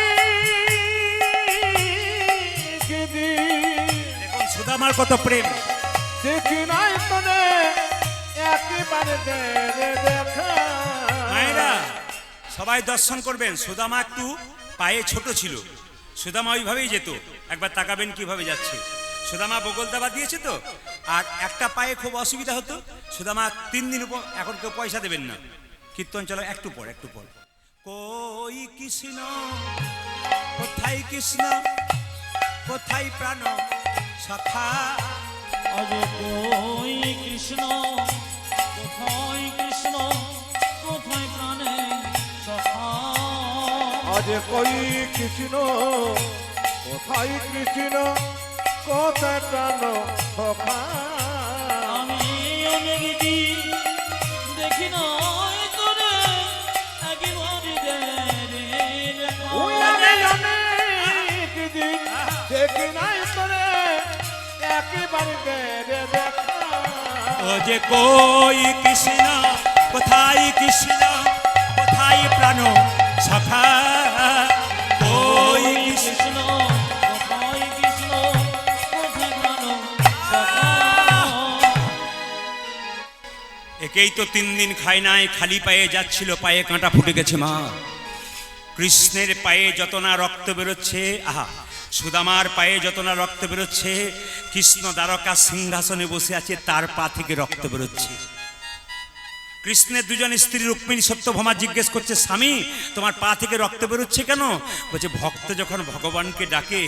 দিন দেখুন সুদামার কত প্রেম। দেখি নাই তোরে একেবারে দেখা মায়েরা সবাই দর্শন করবেন। সুদামা একটু পায়ে ছোট ছিল, সুদামা ওইভাবেই যেত। একবার তাকাবেন কিভাবে যাচ্ছে। সুদামা বগল দাবা দিয়েছে তো, আর একটা পায়ে খুব অসুবিধা হতো। সুদামা 3 দিন উপর, এখন কেউ পয়সা দেবেন না, কীর্তন চলো একটু পর একটু পর। কই কৃষ্ণ কোথায় কৃষ্ণ কোথায় প্রাণ সখা আজ কই কৃষ্ণ কোথায় কৃষ্ণ কোথায় প্রাণে সখা আজ কই কৃষ্ণ কোথায় কৃষ্ণ কোথায় প্রাণ সখা আমি অনেক দিন দেখি নয় তোরে একেবারে যায় রে ওই যখন আমি অনেক দিন দেখি নাই তোরে একেবারে দেখা ও যে কই কৃষ্ণ কোথায় কৃষ্ণ কোথায় প্রাণ সখা কই কৃষ্ণ। কৃষ্ণ কোথায় কৃষ্ণ কোথায় প্রাণ সখা একেই তো 3 দিন খায় নাই, খালি পায়ে যাচ্ছিল, পায়ে কাঁটা ফুটে গেছে। মা কৃষ্ণের পায়ে যত না রক্ত বেরোচ্ছে, আহা সুদামার পায়ে যত না রক্ত বেরোচ্ছে, কৃষ্ণ দ্বারকা সিংহাসনে বসে আছে, তার পা থেকে রক্ত বেরোচ্ছে। কৃষ্ণের 2 জন স্ত্রী রুক্মিণী সত্যভামা জিজ্ঞেস করছে, স্বামী তোমার পা থেকে রক্ত বেরোচ্ছে কেন? বলছে ভক্ত যখন ভগবানকে ডাকে,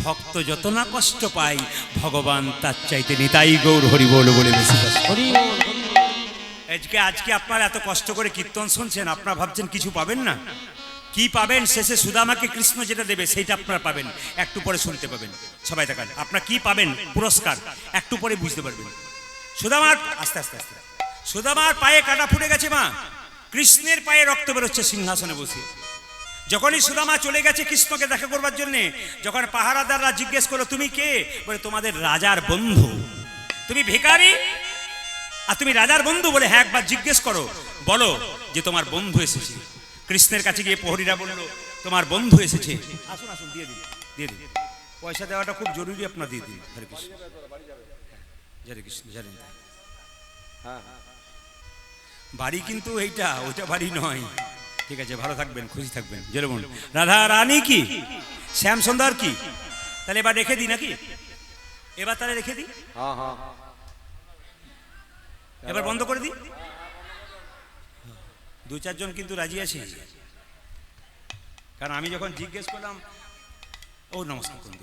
ভক্ত যত না কষ্ট পায়, ভগবান তার চাইতে নিতাই গৌর হরি বল বলে বেশি কষ্ট। হরি বল হরি বল। আজকে আপনারা এত কষ্ট করে কীর্তন শুনছেন, আপনারা ভাবছেন কিছু পাবেন না। কি পাবেন? শেষে সুদামাকে কৃষ্ণ যেটা দেবে সেইটা আপনারা পাবেন, একটু পরে শুনতে পাবেন। সবাই দেখান আপনারা কি পাবেন, পুরস্কার একটু পরে বুঝতে পারবেন। সুদামার আস্তে আস্তে আস্তে সুদামার পায়ে কাটা ফুটে গেছে। মা কৃষ্ণের পায়ে রক্ত বেরোচ্ছে সিংহাসনে বসে। যখনই সুদামা চলে গেছে কৃষ্ণকে দেখা করবার জন্য, যখন পাহারাদাররা জিজ্ঞেস করলো তুমি কে, বলে তোমাদের রাজার বন্ধু। তুমি ভিখারি আর তুমি রাজার বন্ধু? বলে হ্যাঁ, একবার জিজ্ঞেস করো, বলো যে তোমার বন্ধু এসেছে। কৃষ্ণের কাছে গিয়ে প্রহরীরা বলল তোমার বন্ধু এসেছে। আসুন আসুন, দিয়ে দিন দিয়ে দিন, পয়সা দেওয়াটা খুব জরুরি, আপনার দিয়ে দিন। হরে কৃষ্ণ হরে কৃষ্ণ জানেন বাড়ি কিন্তু এইটা, ওইটা বাড়ি নয়। ঠিক আছে, ভালো থাকবেন, খুশি থাকবেন। যেরকম রাধা রানী কি শ্যাম সুন্দর কি, তাহলে এবার রেখে দিই নাকি? এবার তাহলে রেখে দিই, হ্যাঁ হ্যাঁ এবার বন্ধ করে দিই। 2-4 জন কিন্তু রাজি আছে, কারণ আমি যখন জিজ্ঞেস করলাম, ও নমস্কার করুন।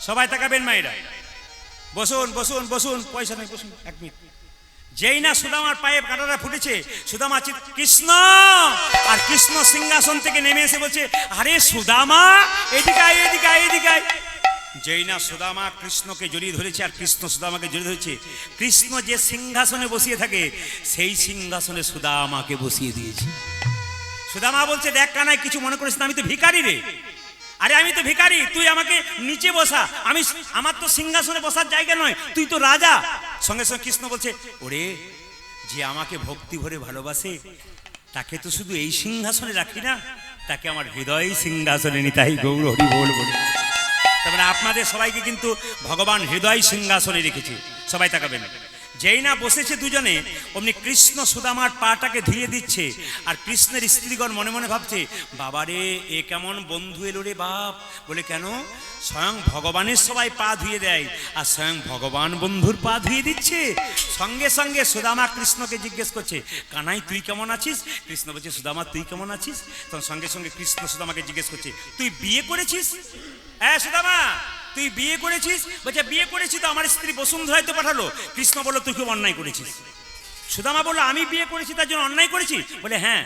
সবাই তাকাবেন মায়েরা, বসুন বসুন বসুন, পয়সা নেই, বসুন 1 মিনিট। যেই না সুদামার পায়ে কাঁটাটা ফুটেছে, সুদামা কৃষ্ণ, আর কৃষ্ণ সিংহাসন থেকে নেমে এসে বলছে আরে সুদামা এদিকে আয় এদিকে আয় এদিকে আয়। যেই না সুদামা কৃষ্ণকে জড়িয়ে ধরেছে আর কৃষ্ণ সুদামাকে জড়িয়ে ধরেছে, কৃষ্ণ যে সিংহাসনে বসিয়ে থাকে সেই সিংহাসনে সুদামাকে বসিয়ে দিয়েছে। সুদামা বলছে দেখ কানাই, কিছু মনে করিস না, আমি তো ভিখারি রে। আরে আমি তো ভিখারি, তুই আমাকে নিচে বসা, আমার তো সিংহাসনে বসার জায়গা নয়, তুই তো রাজা। সঙ্গে সঙ্গে কৃষ্ণ বলছে ওরে, যে আমাকে ভক্তি ভরে ভালোবাসে তাকে তো শুধু এই সিংহাসনে রাখি না, তাকে আমার হৃদয় সিংহাসনে নিতাই গৌর হরি বল বলে। তার মানে আপনাদের সবাইকে কিন্তু ভগবান হৃদয় সিংহাসনে রেখেছে। সবাই তাকাবেন। যেই না বসেছে দুজনে, অমনি কৃষ্ণ সুদামার পাটাকে ধুয়ে দিচ্ছে, আর কৃষ্ণের স্ত্রীগণ মনে মনে ভাবছে বাবারে এ কেমন বন্ধু এলো রে বাপ। বলে কেন? স্বয়ং ভগবানের সবাই পা ধুয়ে দেয়, আর স্বয়ং ভগবান বন্ধুর পা ধুয়ে দিচ্ছে। সঙ্গে সঙ্গে সুদামা কৃষ্ণকে জিজ্ঞেস করছে কানাই তুই কেমন আছিস? কৃষ্ণ বলছে সুদামা তুই কেমন আছিস? তখন সঙ্গে সঙ্গে কৃষ্ণ সুদামাকে জিজ্ঞেস করছে তুই বিয়ে করেছিস? হ্যাঁ সুদামা তুই বিয়ে করেছিস? বলছে বিয়ে করেছি তো, আমার স্ত্রী বসুন্ধরায় তো পাঠালো। কৃষ্ণ বললো তুই খুব অন্যায় করেছিস। সুদামা বললো আমি বিয়ে করেছি তার জন্য অন্যায় করেছি? বলে হ্যাঁ,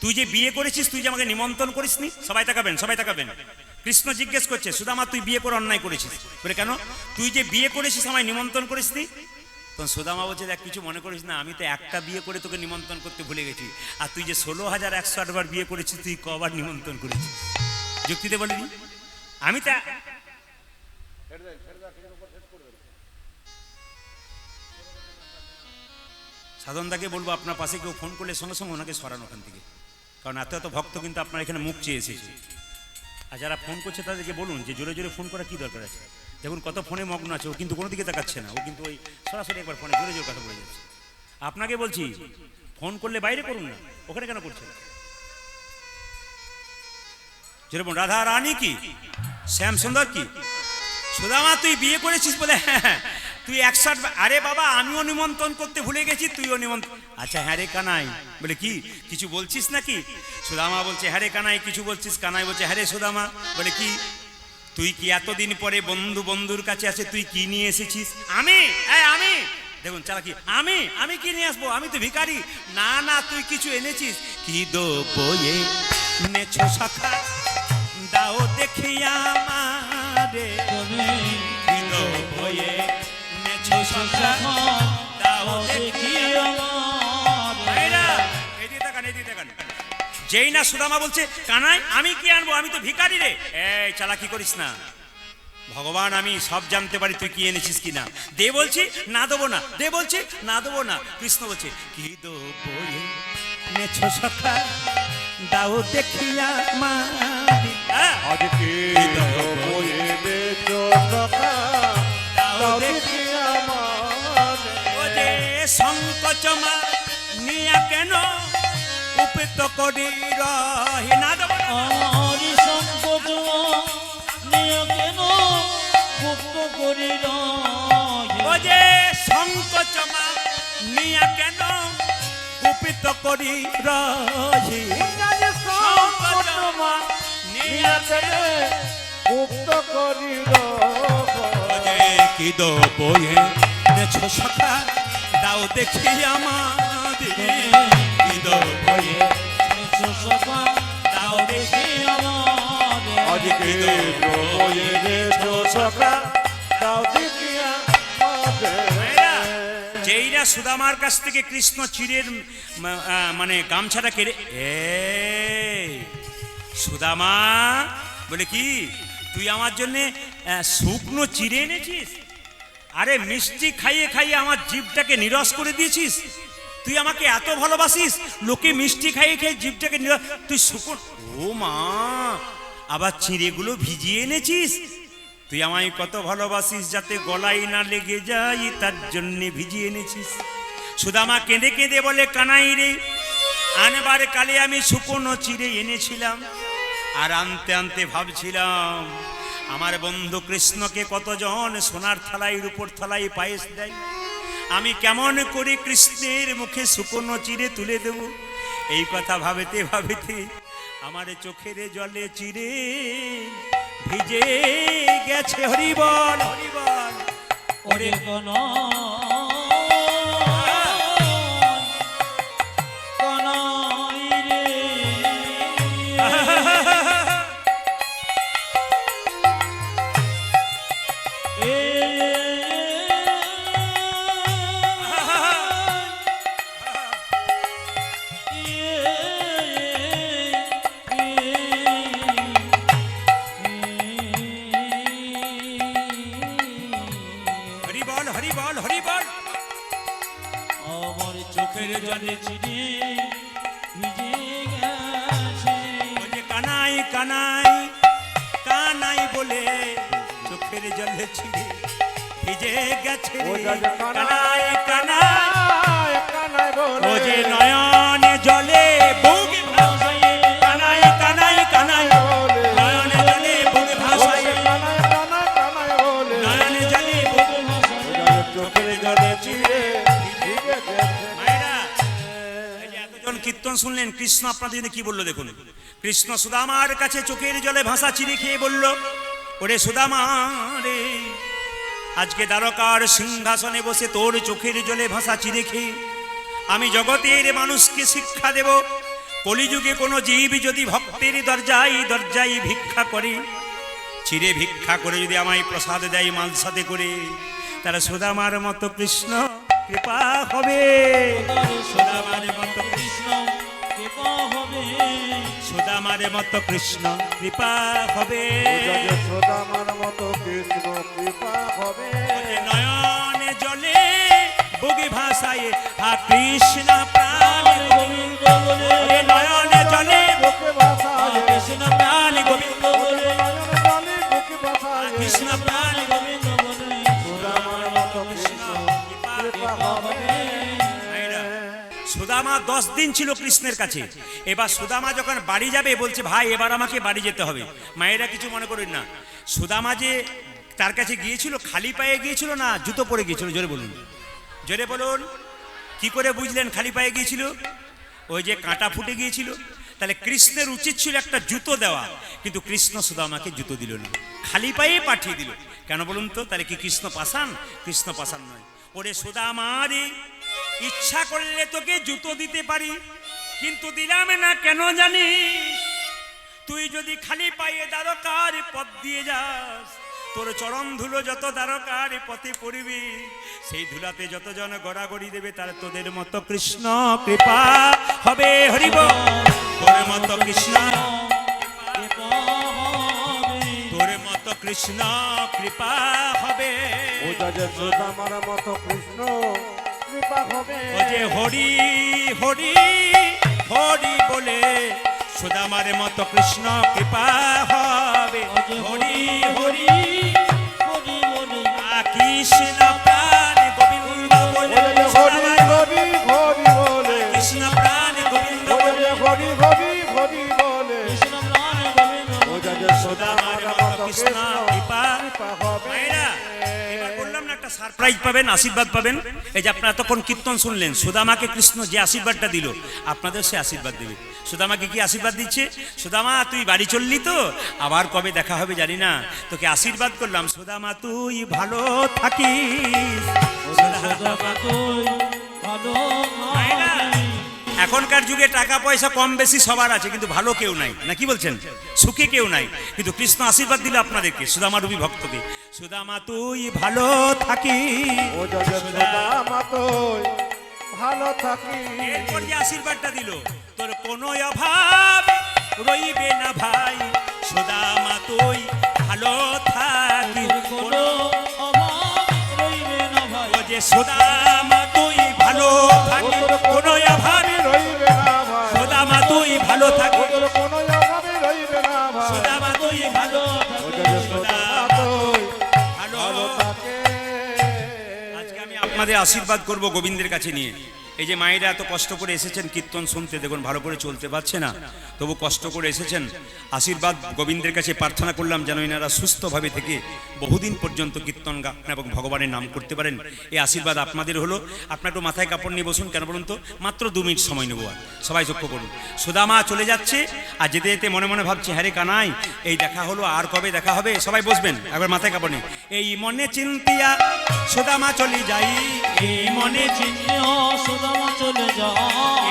তুই যে বিয়ে করেছিস তুই যে আমাকে নিমন্ত্রণ করিসনি। সবাই তাকাবেন, সবাই তাকাবেন। কৃষ্ণ জিজ্ঞেস করছে সুদামা তুই বিয়ে করে অন্যায় করেছিস? বলে কেন? তুই যে বিয়ে করেছিস আমায় নিমন্ত্রণ করিসনি। তখন সুদামা বলছে দেখ কিছু মনে করিস না, আমি তো একটা বিয়ে করে তোকে নিমন্ত্রণ করতে ভুলে গেছি, আর তুই যে 16,108 বার বিয়ে করেছিস তুই কবার নিমন্ত্রণ করেছিস? যুক্তিতে বলিনি আমি তা সাধনদাকে বলবো আপনার পাশে কেউ ফোন করলে সঙ্গে সঙ্গে ওনাকে সরানো ওখান থেকে, কারণ এত এত ভক্ত কিন্তু আপনার এখানে মুখ চেয়ে এসেছে। আর যারা ফোন করছে তাদেরকে বলুন যে জোরে জোরে ফোন করা কি দরকার আছে। দেখুন কত ফোনে মগ্ন আছে, ও কিন্তু কোনো দিকে তাকাচ্ছে না, ও কিন্তু ওই সরাসরি একবার ফোনে জোরে জোরে কথা বলে যাচ্ছে। আপনাকে বলছি ফোন করলে বাইরে করুন না, ওখানে কেন করছেন? যেরকম রাধা রানী কি শ্যাম সুন্দর কি সুদামা তুই বিয়ে করেছিস বলে হ্যাঁ তুই 160, আরে বাবা আমিও নিমন্ত্রণ করতে ভুলে গেছি তুইও নিমন্ত্রণ। আচ্ছা হ্যাঁ রে কানাই, বলে কি কিছু বলছিস নাকি? সুদামা বলছে হ্যাঁ রে কানাই কিছু বলছিস? কানাই বলছে হ্যাঁ রে সুদামা। বলে কি? তুই কি এতদিন পরে বন্ধুর কাছে আছে তুই কি নিয়ে এসেছিস? আমি আমি দেখুন চালাকি, আমি কি নিয়ে আসবো? আমি তো ভিখারি। না না তুই কিছু এনেছিস। কি দো বয়ে নেছো সখা দাও দেখিয়া মারে, কি দো বয়ে নেছো সখা দাও দেখিয়া মারে। এদিকে তাকান, এদিকে তাকান। যেই না সুদামা বলছে কানাই আমি কি আনবো, আমি তো ভিখারি রে। এই চালাকি করিস না, ভগবান আমি সব জানতে পারি তুই কি এনেছিস কিনা। দে বলছি না দেবো না, দে বলছি না দেবো না। কৃষ্ণ বলছে কি দেবো নেছো সখা দাও দেখিয়া মারি। আজকে বয়ে নেছো সখা দাও দেখিয়া মারে। ও যে সংকোচমা নিয়া কেন উপেত করি রহি। না দেবো না। আমারি সংকোচ নিয়ে কেন গুপ্ত করি রহে। ও যে সংকোচমা নিয়া কেন কুপিত করি রহি। সংকোচমা নিয়া কেন গুপ্ত করি কি দো বয়ে নেছো সখা দাও দেখি আমাদের। কি দো বয়ে নেছো সখা দাও দেখি আমারে। আজকে বয়ে নেছো সখা দাও দেখিয়া মারে। যেইরা সুদামার কাছ থেকে কৃষ্ণ চিরের মানে গামছাটা কেড়ে সুদামা বলে কি তুই আমার জন্য শুকনো চিড়ে এনেছিস? আরে মিষ্টি খাইয়ে খাইয়ে আমার জিভটাকে নিরস করে দিয়েছিস। তুই আমাকে এত ভালোবাসিস, লোকে মিষ্টি খাইয়ে খাইয়ে জিভটাকে নিরস, তুই শুকনো। ও মা, আবার চিড়েগুলো ভিজিয়ে এনেছিস। তুই আমায় কত ভালোবাসিস, যাতে গলায় না লেগে যাই তার জন্য ভিজিয়ে এনেছিস। সুদামা কেঁদে কেঁদে বলে কানাই রে, আনবার কালে আমি শুকনো চিড়ে এনেছিলাম, আর আনতে আনতে ভাবছিলাম আমার বন্ধু কৃষ্ণকে কতজন সোনার থালায় রূপোর থালায় পায়েস দেয়, আমি কেমন করে কৃষ্ণের মুখে শুকনো চিড়ে তুলে দেব। এই কথা ভাবিতে ভাবিতে আমার চোখের জলে চিড়ে ভিজে গেছে। হরিবল হরিবল। ওরে কোন কানাই রে, হরিবল হরিবল হরিবল। আমার চোখের জলে চিড়ে ভিজে গেছে। ওই যে কানাই কানাই কানাই বলে চোখের জলে ছিড়ে ভিজে গেছে রে। কানাই কানাই কানাই বলে ও যে নয়নে জলে বুক ভাসায়। কানাই কানাই কানাই নয়নে জলে বুক ভাসায়। কানাই কানাই কানাই বলে নয়নে জলে বুক ভাসায়। চোখের জলে চিড়ে ভিজে গেছে। মায়েরা, এই যে এতজন কীর্তন শুনলেন, কৃষ্ণ আপনাদের জন্য কি বললো দেখুন। কৃষ্ণ সুদামার কাছে চোখের জলে ভাসা চিড়ে খেয়ে বলল, ওরে সুদামা রে, আজকে দ্বারকার সিংহাসনে বসে তোর চোখের জলে ভাসা চিড়ে খেয়ে আমি জগতের মানুষকে শিক্ষা দেব, কলিযুগে কোনো জীব যদি ভক্তের দরজায় দরজায় ভিক্ষা করে চিরে ভিক্ষা করে যদি আমায় প্রসাদ দেয় মাল সাথে করে, তারা সুদামার মতো কৃষ্ণ কৃপা হবে। সুদামার মতো কৃষ্ণ কৃপা হবে, সুদামার মতো কৃষ্ণ কৃপা হবে। সুদামার মতো কৃষ্ণ কৃপা হবে। নয়নে জলে বুকে ভাসায় হা কৃষ্ণ প্রাণ গোবিন্দ বলে, গোবিন্দ। নয়নে জলে বুকে ভাসায় কৃষ্ণ প্রাণ গোবিন্দ বলে, জলে বুকে ভাসায় কৃষ্ণ প্রাণ গোবিন্দ বলে, সুদামার মতো কৃষ্ণ কৃপা হবে। সুদামা 10 দিন ছিল কৃষ্ণের কাছে। এবার সুদামা যখন বাড়ি যাবে বলছে ভাই এবার আমাকে বাড়ি যেতে হবে। মায়েরা কিছু মনে করেন না, সুদামা যে তার কাছে গিয়েছিল খালি পায়ে গিয়েছিল না জুতো পরে গিয়েছিল? জোরে বলুন, জোরে বলুন। কি করে বুঝলেন খালি পায়ে গিয়েছিল? ওই যে কাঁটা ফুটে গিয়েছিল। তাহলে কৃষ্ণের উচিত ছিল একটা জুতো দেওয়া, কিন্তু কৃষ্ণ সুদামাকে জুতো দিল না, খালি পায়ে পাঠিয়ে দিল। কেন বলুন তো? তাহলে কি কৃষ্ণ পাষাণ? কৃষ্ণ পাষাণ নয়। ওরে সুদামা রে, ইচ্ছা করলে তোকে জুতো দিতে পারি, কিন্তু দিলাম না কেন জানিস? তুই যদি খালি পায়ে দ্বারকার পথ দিয়ে যাস, তোর চরণ ধুলো যত দ্বারকার পথে পড়বি, সেই ধুলাতে যতজন গড়াগড়ি দেবে তার তোদের মতো কৃষ্ণ কৃপা হবে। হরিব তোর মতো কৃষ্ণ, কৃপা হবে, তোর মতো কৃষ্ণ কৃপা হবে। সুদামার মতো কৃষ্ণ কৃপা হবে। ও যে হরি হরি হরি বলে সুদামার মতো কৃষ্ণ কৃপা হবে। হরি হরি হরি বলে, কৃষ্ণ প্রাণ গোবিন্দ বলে, হরি হরি হরি বলে, কৃষ্ণ প্রাণ গোবিন্দ বলে, হরি হরি হরি বলে, কৃষ্ণ প্রাণ গোবিন্দ সুদামার মতো কৃষ্ণ কৃপা হবে। মায়েরা, এবার বললাম না একটা সারপ্রাইজ পাবেন, আশীর্বাদ পাবেন। এই যে আপনারা তখন কীর্তন শুনলেন, সুদামাকে কৃষ্ণ যে আশীর্বাদটা দিল আপনাদের সে আশীর্বাদ দেবে। সুদামাকে কি আশীর্বাদ দিচ্ছে? সুদামা তুই বাড়ি চললি তো, আবার কবে দেখা হবে জানি না, তোকে আশীর্বাদ করলাম সুদামা তুই ভালো থাকিস। সুদামা তুই ভালো মায়েরা, থাকিস। এখনকার যুগে টাকা পয়সা কম বেশি সবার আছে, কিন্তু ভালো কেউ নাই, না কি বলছেন? সুখে কেউ নাই, কিন্তু কৃষ্ণ আশীর্বাদ দিল আপনাদেরকে, সুদামা রূপী ভক্তকে। সুদামা তুই ভালো থাকিস। ও সুদামা তুই ভালো থাকি। এরপর যে আশীর্বাদটা দিল, তোর কোনো অভাব রইবে না ভাই, সুদামা তুই ভালো থাকিস। কোনো অভাব রইবে না ভাই, ও যে সুদামা তুই ভালো থাকিস, কোনো অভাব রইবে না ভাই, সুদামা তুই ভালো থাকিস। তোর কোনো অভাবে রইবে না ভাই। সুদামা তুই ভালো ও থাকিস। সুদামা তুই ভালো ভালো থাকে। আজকে আমি আপনাদের আশীর্বাদ করব গোবিন্দের কাছে নিয়ে। এই যে মায়েরা এত কষ্ট করে এসেছেন কীর্তন শুনতে, দেখুন ভালো করে চলতে পারছে না, তবু কষ্ট করে এসেছেন। আশীর্বাদ গোবিন্দের কাছে প্রার্থনা করলাম যেন এনারা সুস্থভাবে থেকে বহুদিন পর্যন্ত কীর্তন গান এবং ভগবানের নাম করতে পারেন। এই আশীর্বাদ আপনাদের হলো। আপনার একটু মাথায় কাপড় নিয়ে বসুন। কেন বলুন তো? মাত্র 2 মিনিট সময় নেবো। আর সবাই চক্ষ করুন। সুদামা চলে যাচ্ছে, আর যেতে যেতে মনে মনে ভাবছে হ্যাঁ রে কানাই, এই দেখা হলো, আর কবে দেখা হবে? সবাই বসবেন, একবার মাথায় কাপড় নিয়ে। এই মনে চিন্তিয়া সুদামা চলে যাই, এই মনে চিহ্ন সুদামা চলে যা,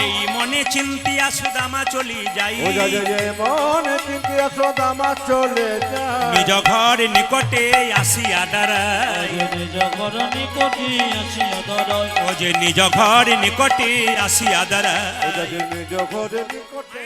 এই মনে চিন্তিয়া সুদামা চলি যাই, ও যে মনে চিন্তিয়া সুদামা চলে যায়। নিজ ঘর নিকটে আসিয়া দাঁড়ায়, নিজ ঘর নিকটে আসিয়া দাঁড়ায়, ও যে নিজ ঘর নিকটে আসিয়া দাঁড়ায়। ও যে নিজ ঘরে নিকটে